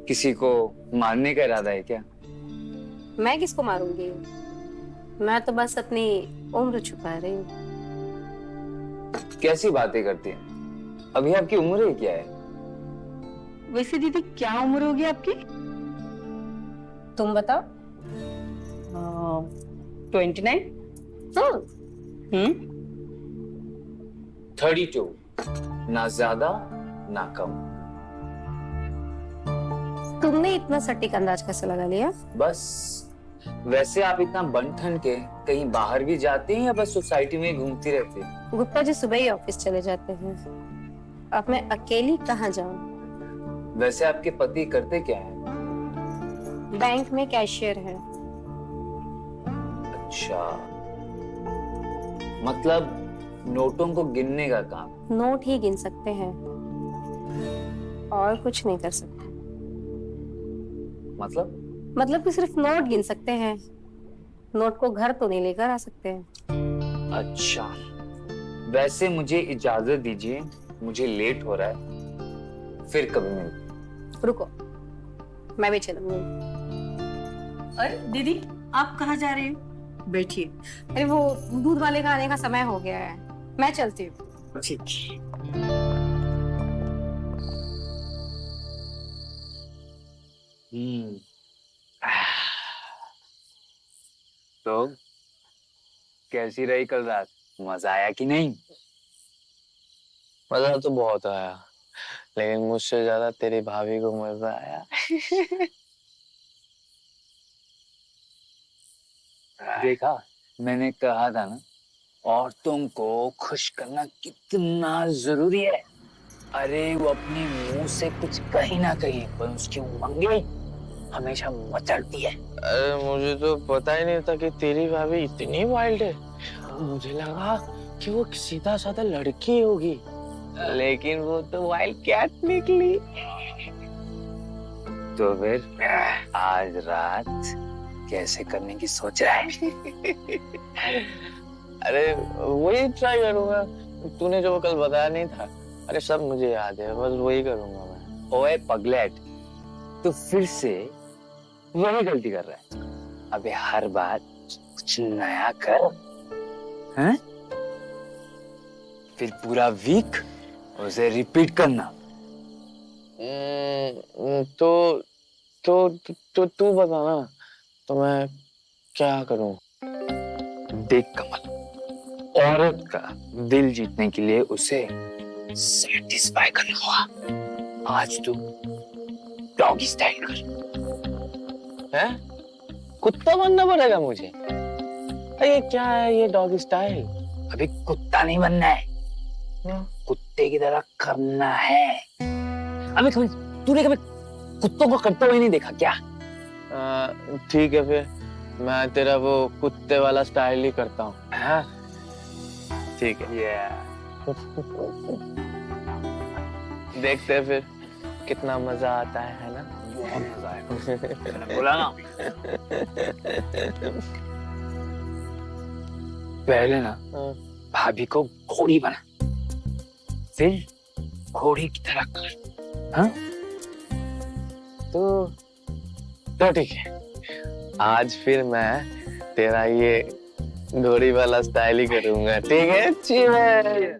F: किसी को मारने का इरादा है क्या?
D: मैं किसको मारूंगी? मैं तो बस अपनी उम्र छुपा रही हूँ।
F: कैसी बातें करती हैं? अभी आपकी उम्र ही क्या है?
E: वैसे दीदी क्या उम्र होगी आपकी?
D: तुम बताओ।
E: 29।
F: 32, ना ज्यादा ना कम।
D: तुमने इतना सटीक अंदाज कैसे लगा लिया?
F: बस वैसे आप इतना बन-ठन के कहीं बाहर भी जाती हैं या बस सोसाइटी में घूमती रहती हैं?
D: गुप्ता जी सुबह ही ऑफिस चले जाते हैं, अब मैं अकेली कहाँ जाऊं?
F: वैसे आपके पति करते क्या है?
D: बैंक में कैशियर है।
F: अच्छा, मतलब नोटों को गिनने का काम?
D: नोट ही गिन सकते हैं और कुछ नहीं कर सकते। मतलब कि सिर्फ नोट गिन सकते हैं, नोट को घर तो नहीं लेकर आ सकते हैं।
F: अच्छा, वैसे मुझे इजाजत दीजिए, मुझे लेट हो रहा है, फिर कभी मिलते।
D: रुको, मैं भी चलूंगी।
E: अरे दीदी आप कहाँ जा रहे हो? बैठिए।
D: अरे वो दूध वाले का आने का समय हो गया है, मैं चलती हूँ।
E: ठीक।
F: तो कैसी रही कल रात? मजा आया कि नहीं?
A: मजा तो बहुत आया, लेकिन मुझसे ज्यादा तेरी भाभी को मजा आया।
F: देखा, मैंने कहा था ना, औरतों को खुश करना कितना जरूरी है। अरे वो अपने मुंह से कुछ कहीं ना कहीं पर उसकी उमंगे हमेशा मचलती है।
A: अरे मुझे तो पता ही नहीं था कि तेरी भाभी इतनी वाइल्ड है। मुझे लगा कि वो सीधा साधा लड़की होगी, लेकिन वो तो वाइल्ड कैट निकली।
F: तो फिर आज रात कैसे करने की सोच रहा है?
A: अरे वही ट्राई करूंगा, तूने जो कल बताया नहीं था। अरे सब मुझे याद है, बस वही करूंगा मैं।
F: ओए पगलेट, तो फिर से वही गलती कर रहा है। अबे हर बार कुछ नया कर, हैं? फिर पूरा वीक उसे रिपीट करना।
A: तो तू बता ना, तो मैं क्या करूं?
F: देख कमल, औरत का दिल जीतने के लिए उसे सैटिस्फाई करना होगा। आज तू डॉगी स्टाइल कर।
A: हैं? कुत्ता बनना पड़ेगा मुझे? अरे क्या है ये डॉगी स्टाइल?
F: अभी कुत्ता नहीं बनना है, कुत्ते की तरह करना है। अबे तूने कभी कुत्तों को करते हुए नहीं देखा क्या?
A: ठीक है, फिर मैं तेरा वो कुत्ते वाला स्टाइल ही करता हूँ। हाँ ठीक है। देखते हैं फिर कितना मजा आता है ना?
F: बहुत मजा आएगा। बोला ना। पहले ना भाभी को घोड़ी बना, फिर घोड़े की तरह कर। हाँ
A: तो ठीक है, आज फिर मैं तेरा ये घोड़ी वाला स्टाइल ही करूंगा, ठीक है? चीयर।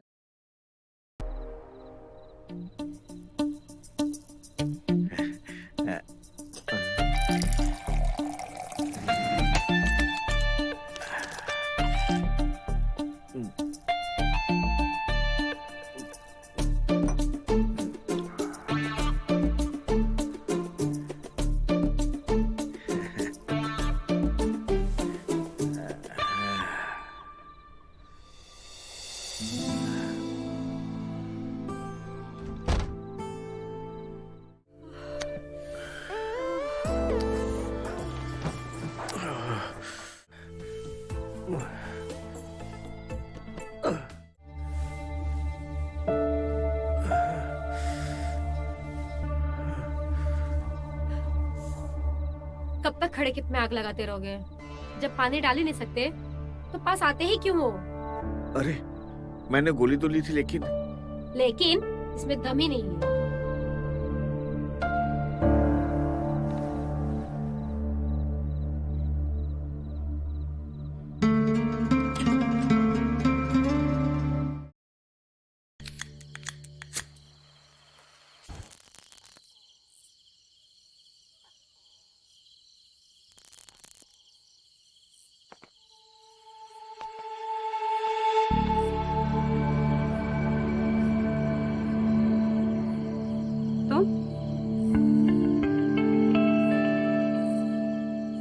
S: कब तक खड़े किप में आग लगाते रहोगे? जब पानी डाल ही नहीं सकते तो पास आते ही क्यों हो?
I: अरे मैंने गोली तो ली थी, लेकिन
S: इसमें दम ही नहीं है।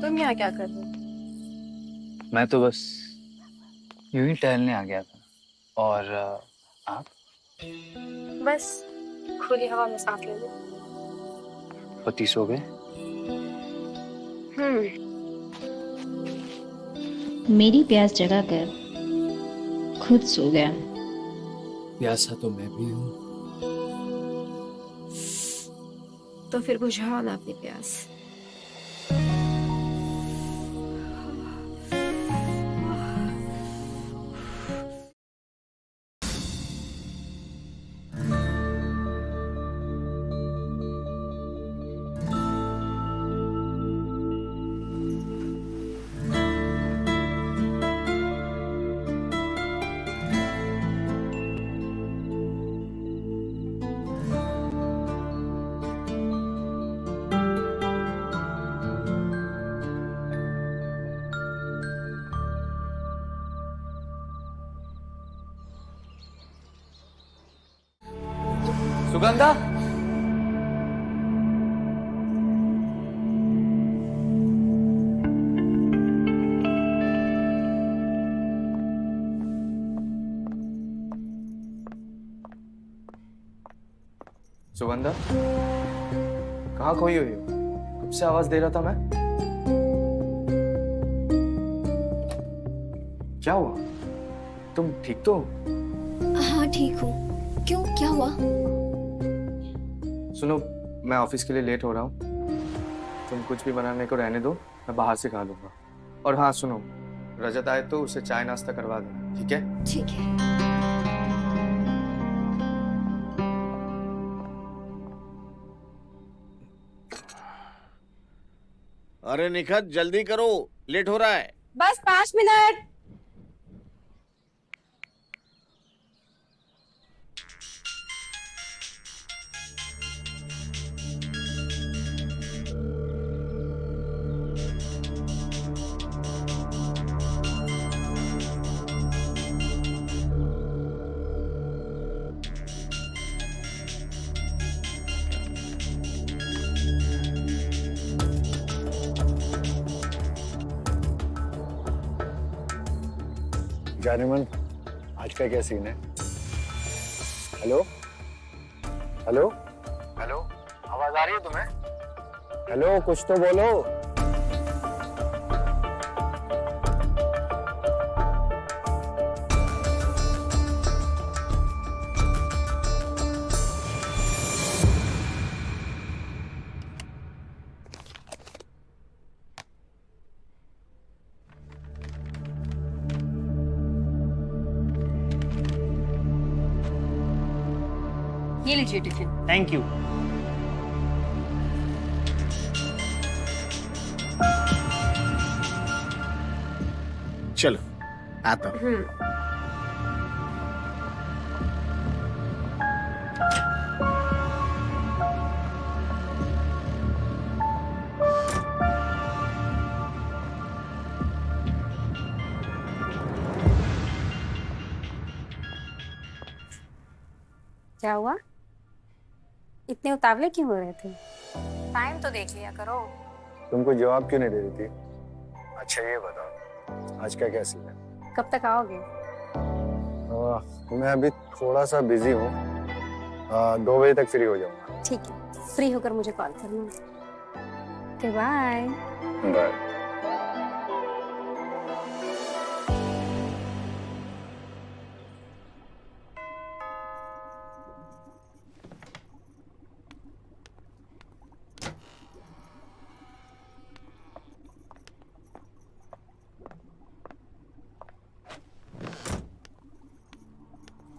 D: तुम यहाँ क्या कर रहे हो?
F: मैं तो बस यूं ही टहलने आ गया था। और आप?
D: बस खुली हवा में सांस ले लो।
F: पति सो गए?
T: मेरी प्यास जगाकर खुद सो गया।
O: प्यासा तो मैं भी हूँ।
S: तो फिर बुझाओ ना अपनी प्यास।
A: सुगंधा, सुगंधा, कहाँ खोई हुई हो? कब से आवाज दे रहा था मैं। क्या हुआ? तुम ठीक तो?
H: हाँ ठीक हूँ। क्यों, क्या हुआ?
A: सुनो, मैं ऑफिस के लिए लेट हो रहा हूँ, तुम कुछ भी बनाने को रहने दो, मैं बाहर से खा लूंगा। और हाँ सुनो, रजत आए तो उसे चाय नाश्ता करवा देना, ठीक है?
H: ठीक है।
I: अरे निखत जल्दी करो, लेट हो रहा है।
D: बस 5 मिनट।
N: जानेमन, आज का क्या सीन है? हेलो हेलो हेलो, आवाज आ रही है तुम्हें? हेलो, कुछ तो बोलो।
C: ये लीजिए टिफिन।
K: Thank you.
I: चलो आता हूँ।
D: क्या हुआ? इतने उतावले क्यों हो रहे थे? टाइम तो देख लिया करो।
N: तुमको जवाब क्यों नहीं दे रही थी? अच्छा ये बताओ, आज का क्या सीन है?
D: कब तक आओगे?
N: मैं अभी थोड़ा सा बिजी हूँ, 2 बजे तक फ्री हो जाऊंगा।
D: ठीक है, फ्री होकर मुझे कॉल करना। Okay bye.
N: बाय।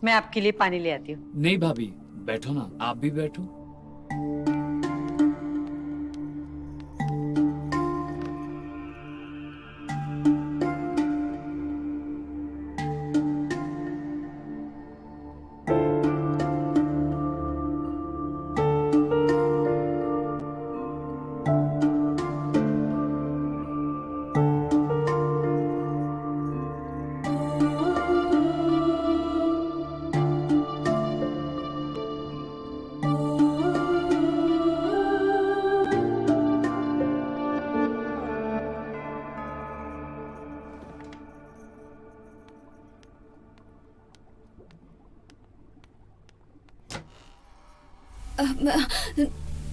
E: मैं आपके लिए पानी ले आती हूँ।
O: नहीं भाभी, बैठो ना, आप भी बैठो।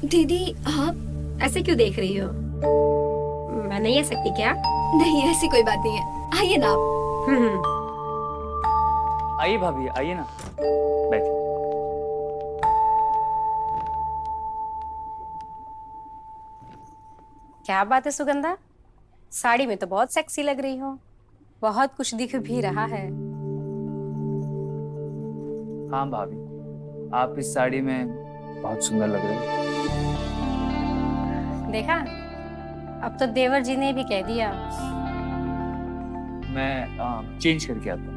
H: दीदी आप ऐसे क्यों देख रही हो?
S: मैं नहीं आ सकती क्या?
H: नहीं, ऐसी कोई बात नहीं है, आइए ना आप।
F: आइए भाभी, आइए ना, बैठिए।
D: क्या बात है सुगंधा, साड़ी में तो बहुत सेक्सी लग रही हो। बहुत कुछ दिख भी रहा है।
F: हाँ भाभी, आप इस साड़ी में बहुत सुंदर लग रही हैं।
D: देखा, अब तो देवर जी ने भी कह दिया।
F: मैं चेंज करके आता हूँ।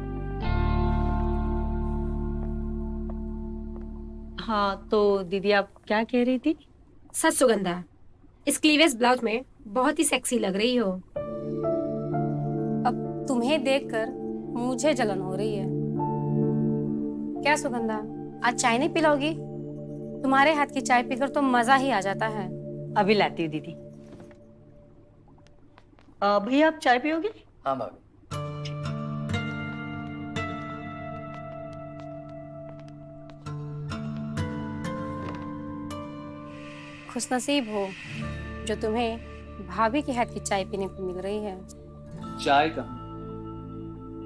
E: हाँ तो दीदी आप क्या कह रही थी?
S: सच सुगंधा, इस क्लीवेज ब्लाउज में बहुत ही सेक्सी लग रही हो।
D: अब तुम्हें देखकर मुझे जलन हो रही है। क्या सुगंधा, आज चाय नहीं पिलाओगी? तुम्हारे हाथ की चाय पीकर तो मजा ही आ जाता है।
E: अभी लाती हूँ दीदी। भैया आप चाय पियोगे?
F: हाँ भाभी।
D: खुशनसीब हो जो तुम्हें भाभी के हाथ की चाय पीने को मिल रही है।
F: चाय कहाँ,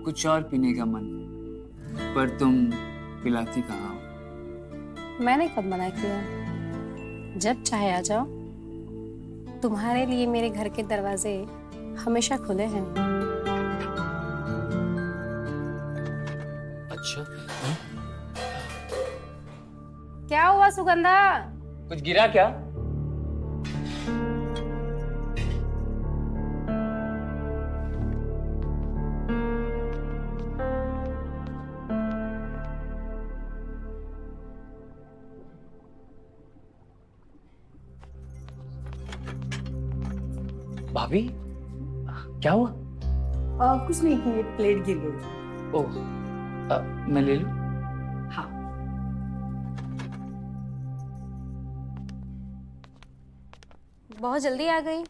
F: कुछ और पीने का मन है, पर तुम पिलाती कहाँ हो?
D: मैंने कब मना किया? जब चाहे आ जाओ, तुम्हारे लिए मेरे घर के दरवाजे हमेशा खुले हैं।
O: अच्छा,
D: क्या हुआ सुगंधा?
F: कुछ गिरा क्या? भाभी, क्या हुआ?
E: कुछ नहीं, ये प्लेट गिर गई।
F: ओह, मैं ले लूं?
E: हाँ।
D: बहुत जल्दी आ गई।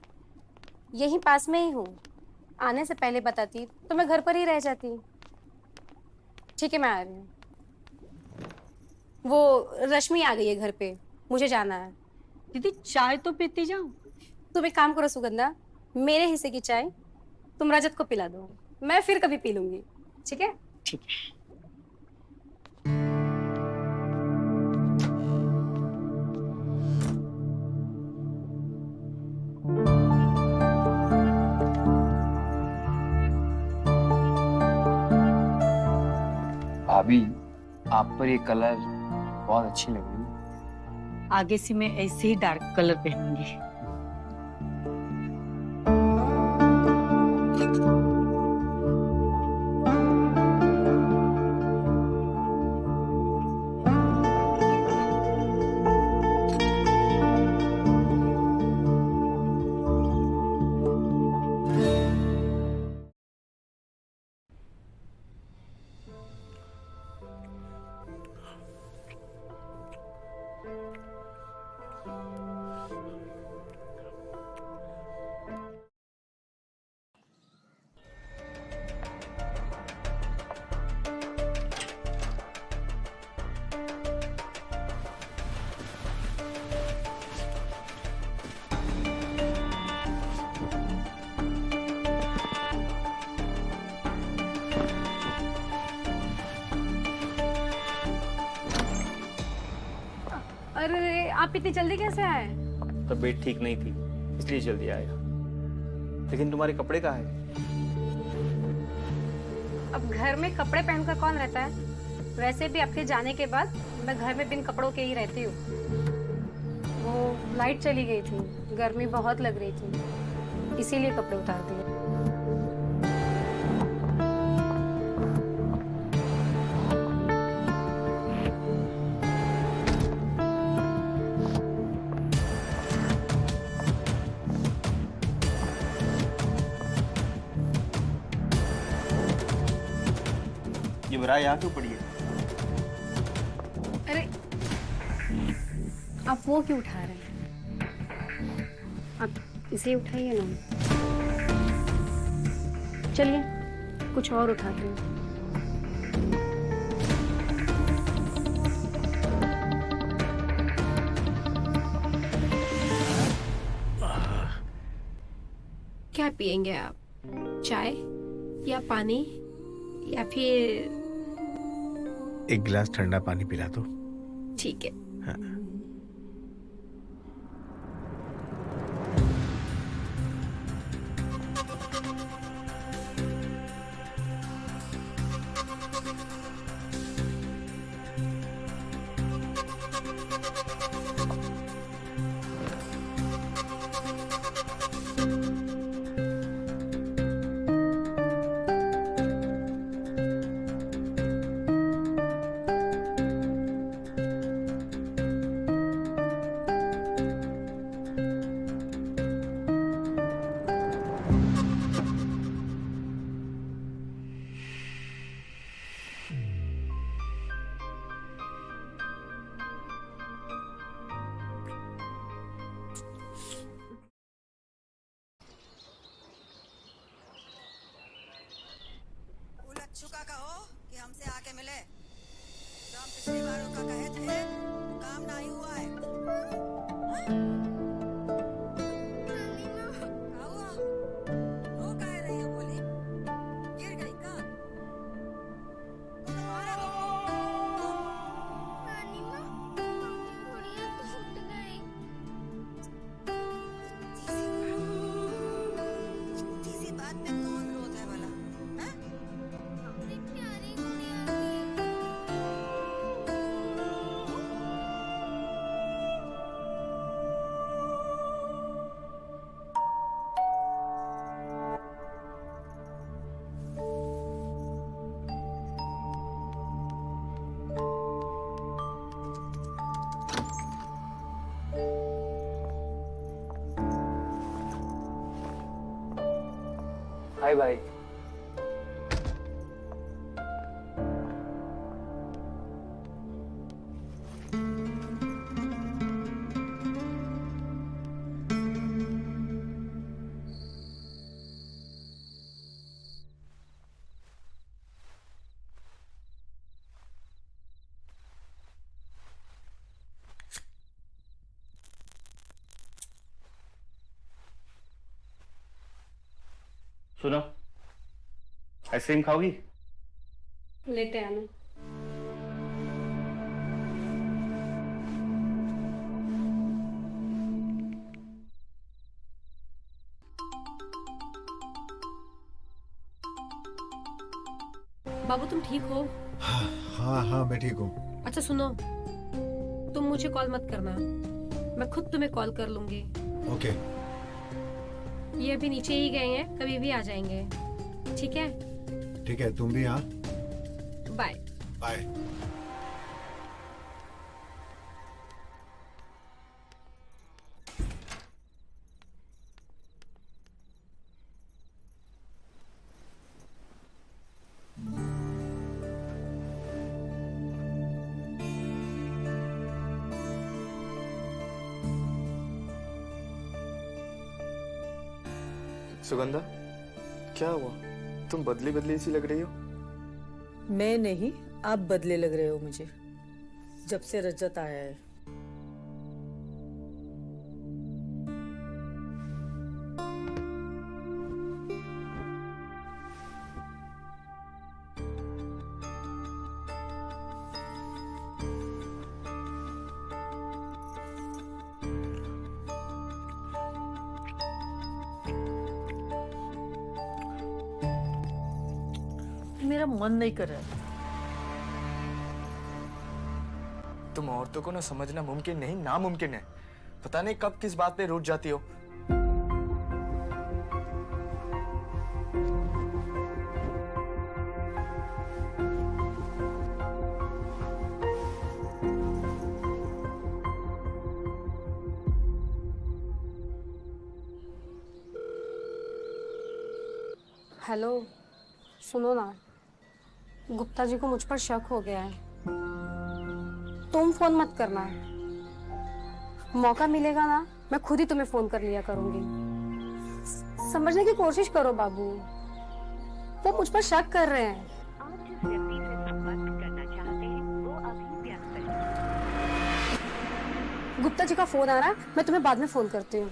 D: यहीं पास में ही हूँ। आने से पहले बताती तो मैं घर पर ही रह जाती। ठीक है, मैं आ रही हूँ। वो रश्मि आ गई है घर पे, मुझे जाना है।
E: दीदी चाय तो पीती जाओ।
D: तुम एक काम करो सुगंधा, मेरे हिस्से की चाय तुम रजत को पिला दो, मैं फिर कभी पी लूंगी। ठीक है?
E: ठीक है।
F: भाभी, आप पर ये कलर बहुत अच्छी लग रही है।
E: आगे से मैं ऐसे ही डार्क कलर पहनूंगी।
C: अरे आप इतनी जल्दी कैसे आए?
A: तबीयत ठीक नहीं थी इसलिए जल्दी आया। लेकिन तुम्हारे कपड़े कहाँ हैं?
D: अब घर में कपड़े पहनकर कौन रहता है? वैसे भी आपके जाने के बाद मैं घर में बिन कपड़ों के ही रहती हूँ। वो लाइट चली गई थी, गर्मी बहुत लग रही थी, इसीलिए कपड़े उतार दिए।
A: ये बुराई यहाँ क्यों पड़ी है?
D: अरे आप वो क्यों उठा रहे हैं? आप इसे उठाइए ना। चलिए कुछ और उठाते हैं।
S: क्या पियेंगे आप? चाय या पानी या फिर?
I: एक गिलास ठंडा पानी पिला दो।
S: ठीक है।
I: हाँ।
M: चुका कहो कि हमसे आके मिले। जो हम पिछली बारों का कहे थे काम नहीं हुआ है। क्या हुआ? रो कह रही है बोली? गिर गई का? इसी बात पे कौन रोता है भला?
F: हाय भाई।
A: सुनो, आइसक्रीम खाओगी?
D: लेते आना।
S: बाबू तुम ठीक हो?
N: हाँ हाँ मैं ठीक हूँ।
S: अच्छा सुनो, तुम मुझे कॉल मत करना, मैं खुद तुम्हें कॉल कर लूंगी।
N: ओके।
S: ये अभी नीचे ही गए हैं, कभी भी आ जाएंगे। ठीक है?
N: ठीक है, तुम भी। हाँ,
S: बाय।
N: बाय।
A: सुगंधा, क्या हुआ? तुम बदली बदली सी लग रही हो।
B: मैं नहीं, आप बदले लग रहे हो मुझे, जब से रजत आया है। मेरा मन नहीं कर रहा है।
A: तुम औरतों को ना समझना मुमकिन नहीं, नामुमकिन है। पता नहीं कब किस बात पे रूठ जाती हो।
D: हेलो, सुनो ना, गुप्ता जी को मुझ पर शक हो गया है। तुम फोन मत करना, मौका मिलेगा ना मैं खुद ही तुम्हें फोन कर लिया करूंगी। समझने की कोशिश करो बाबू, वो मुझ पर शक कर रहे हैं। गुप्ता जी का फोन आ रहा है, मैं तुम्हें बाद में फोन करती हूँ।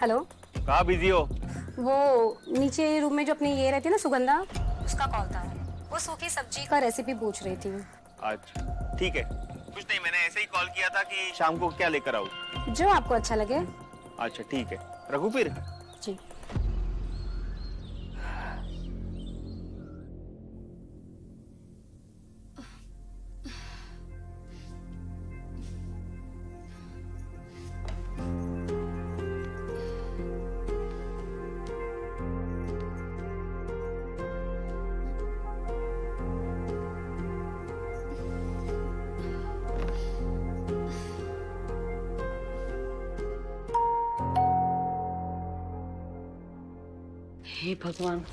D: हेलो,
G: कहाँ बिजी हो?
D: वो नीचे रूम में जो अपनी ये रहती है ना सुगंधा, उसका कॉल था। वो सूखी सब्जी का रेसिपी पूछ रही थी।
G: अच्छा ठीक है, कुछ नहीं, मैंने ऐसे ही कॉल किया था कि शाम को क्या लेकर आऊँ।
D: जो आपको अच्छा लगे।
G: अच्छा ठीक है, रखूँ फिर?
D: जी।
B: हे भगवान,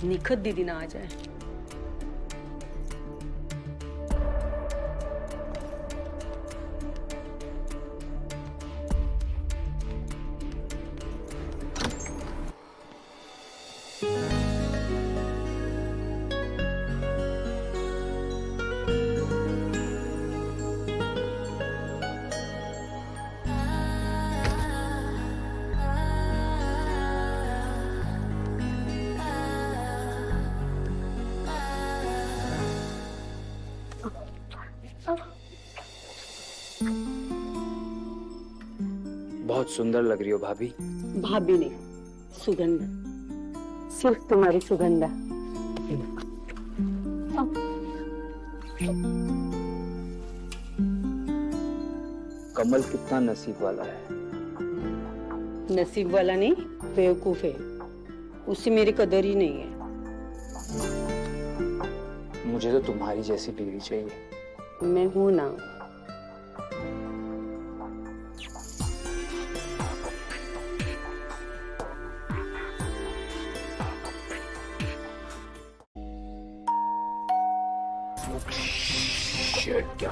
B: निखत दीदी ना आ जाए।
F: बहुत सुंदर लग रही हो भाभी।
B: भाभी नहीं, सुगंधा, सिर्फ तुम्हारी सुगंधा।
F: कमल कितना नसीब वाला है।
B: नसीब वाला नहीं, बेवकूफ है, उससे मेरी कदर ही नहीं है।
F: मुझे तो तुम्हारी जैसी बीवी चाहिए।
B: मैं हूं ना।
F: क्या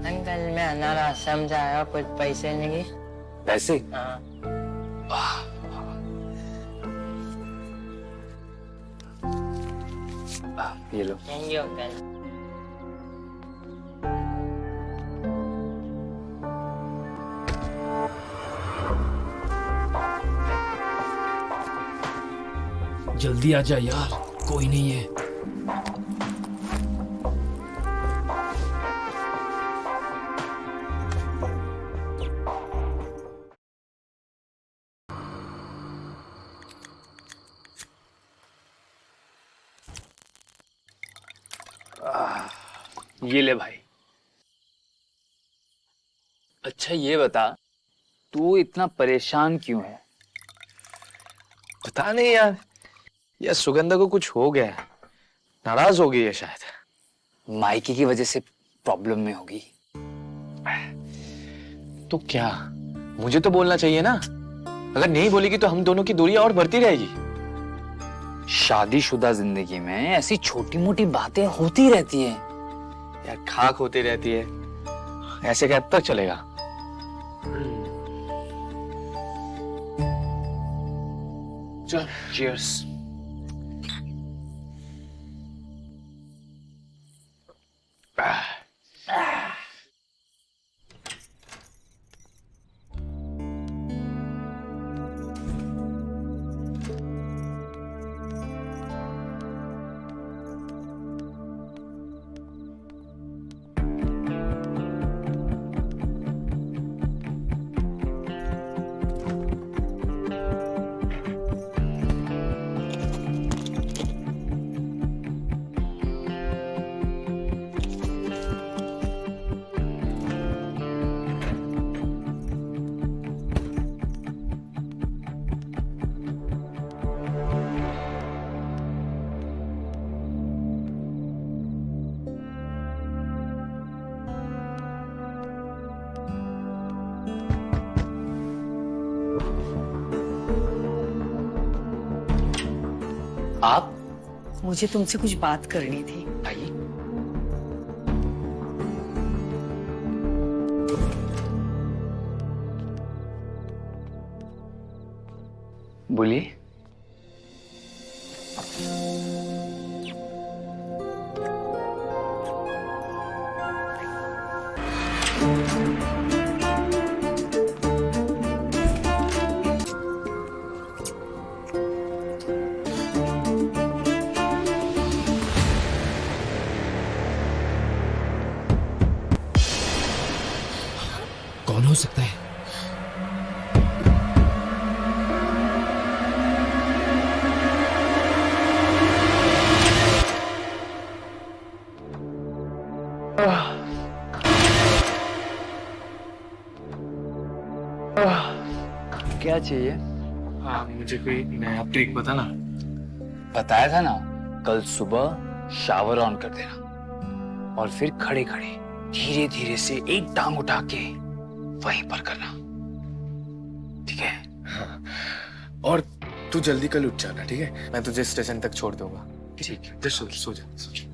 U: अंकल, मैं अनार समझाया, कुछ पैसे नहीं।
F: पैसे?
U: हाँ।
F: ये लो।
U: Thank you uncle.
O: जल्दी आ जा यार, कोई नहीं है।
F: ये ले भाई। अच्छा ये बता, तू इतना परेशान क्यों है?
A: पता नहीं यार सुगंधा को कुछ हो गया है, नाराज हो गई है शायद।
F: माइकी की वजह से प्रॉब्लम में होगी।
A: तो क्या, मुझे तो बोलना चाहिए ना। अगर नहीं बोलेगी तो हम दोनों की दूरी और बढ़ती रहेगी।
F: शादीशुदा जिंदगी में ऐसी छोटी मोटी बातें होती रहती हैं।
A: यार खाक होती रहती है, ऐसे कब तक चलेगा? चल चीयर्स।
F: आप?
B: मुझे तुमसे कुछ बात करनी थी।
F: आइए। बोलिए।
O: कौन हो सकता है?
F: क्या चाहिए?
A: हाँ मुझे कोई नया ट्रिक बता ना।
F: बताया था ना, कल सुबह शावर ऑन कर देना और फिर खड़े खड़े धीरे धीरे से एक टांग उठा के वहीं पर करना, ठीक है?
A: हाँ। और तू जल्दी कल उठ जाना, ठीक है? मैं तुझे स्टेशन तक छोड़ दूंगा।
F: ठीक है।
A: जस्ट सो जा, सो जा।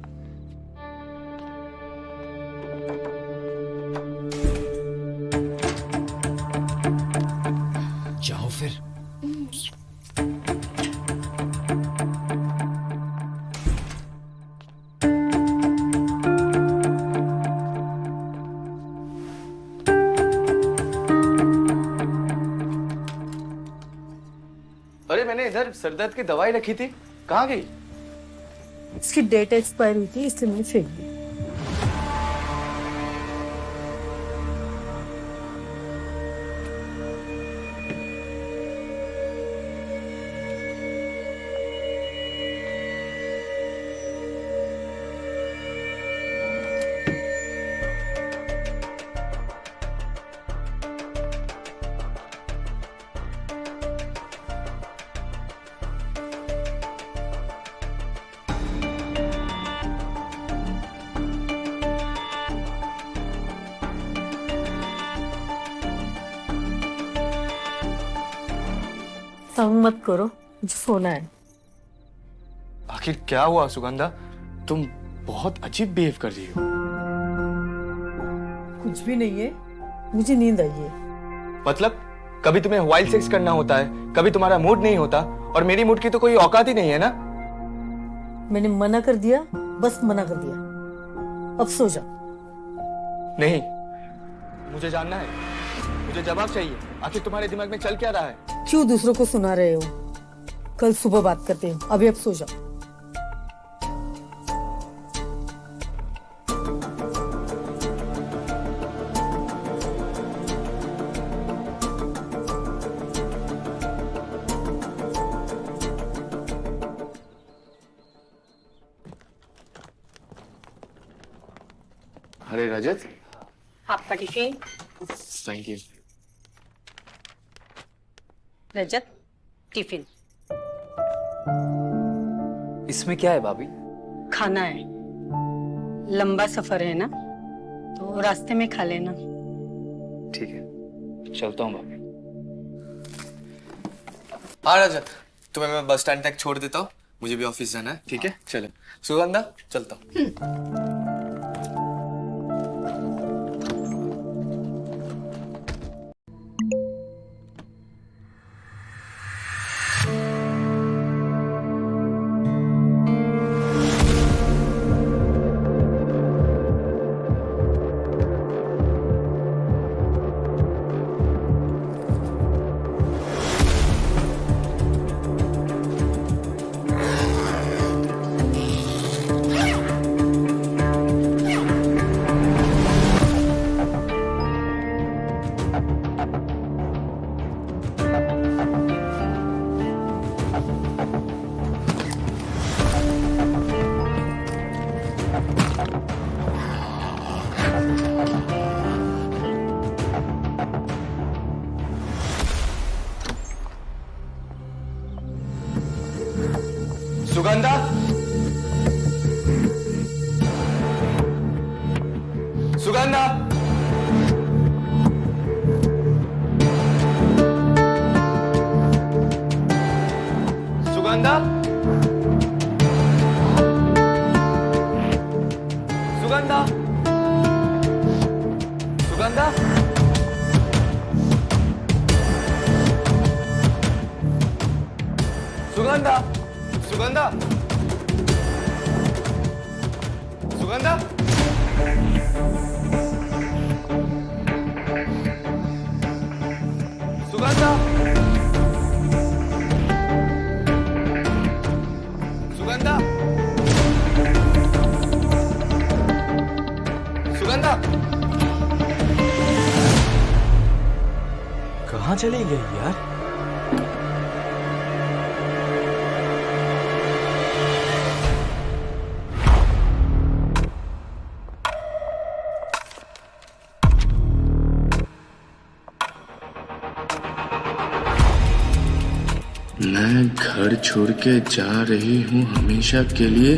O: जाओ फिर।
A: अरे मैंने इधर सरदर्द की दवाई रखी थी, कहाँ गई?
E: इसकी डेट एक्सपायर हुई थी इसलिए मैंने फेंक दी। तंग मत करो, मुझे सोना है।
A: आखिर क्या हुआ सुगंधा? तुम बहुत अजीब बिहेव कर रही हो।
E: कुछ भी नहीं है, मुझे नींद आई है।
A: मतलब कभी तुम्हें वाइल्ड सेक्स करना होता है, कभी तुम्हारा मूड नहीं होता, और मेरी मूड की तो कोई औकात ही नहीं है ना।
E: मैंने मना कर दिया, बस मना कर दिया। अब सो जा।
A: नहीं, मुझे जानना है, मुझे जवाब चाहिए। आखिर तुम्हारे दिमाग में चल क्या रहा है?
E: क्यों दूसरों को सुना रहे हो? कल सुबह बात करते हैं, अभी अब सो जाओ।
A: अरे रजत,
E: आपका tiffin.
A: Thank you.
E: Rajat, tiffin.
F: इसमें क्या है भाभी?
E: खाना है, लंबा सफर है ना, तो रास्ते में खा लेना।
F: ठीक है, चलता हूँ भाभी।
A: हाँ रजत, तुम्हें मैं बस स्टैंड तक छोड़ देता हूँ, मुझे भी ऑफिस जाना है। ठीक है, चलो। सुगंधा, चलता हूँ। सुगंधा, सुगंधा, सुगंधा, सुगंधा, सुगंधा, सुगंधा, सुगंधा, सुगंधा, सुगंधा, सुगंधा, सुगंधा,
J: कहाँ चली गई यार?
A: मैं घर छोड़ के जा रही हूँ हमेशा के लिए।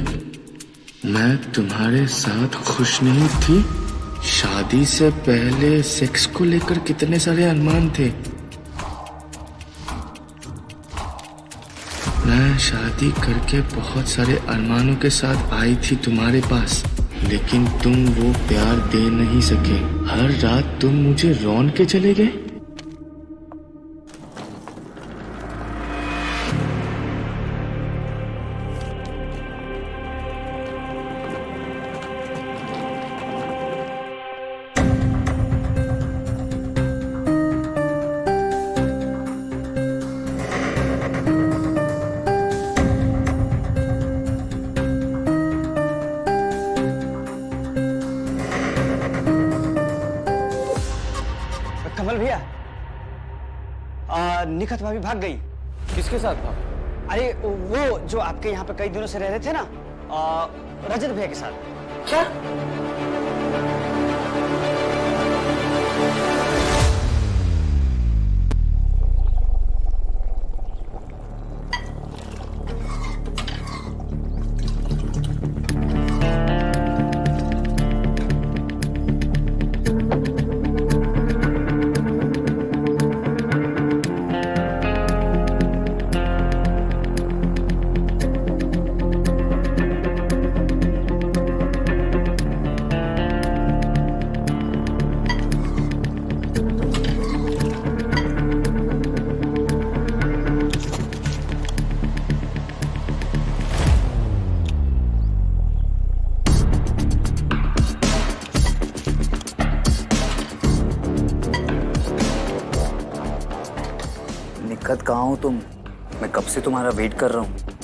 A: मैं तुम्हारे साथ खुश नहीं थी। शादी से पहले सेक्स को लेकर कितने सारे अरमान थे। मैं शादी करके बहुत सारे अरमानों के साथ आई थी तुम्हारे पास, लेकिन तुम वो प्यार दे नहीं सके। हर रात तुम मुझे रौन के चले गए।
K: कमल भैया, निखत भाभी भाग गई।
A: किसके साथ भाग?
K: अरे वो जो आपके यहाँ पे कई दिनों से रह रहे थे ना, रजत भैया के साथ। क्या?
F: निखत, कहाँ हो तुम? मैं कब से तुम्हारा वेट कर रहा हूँ।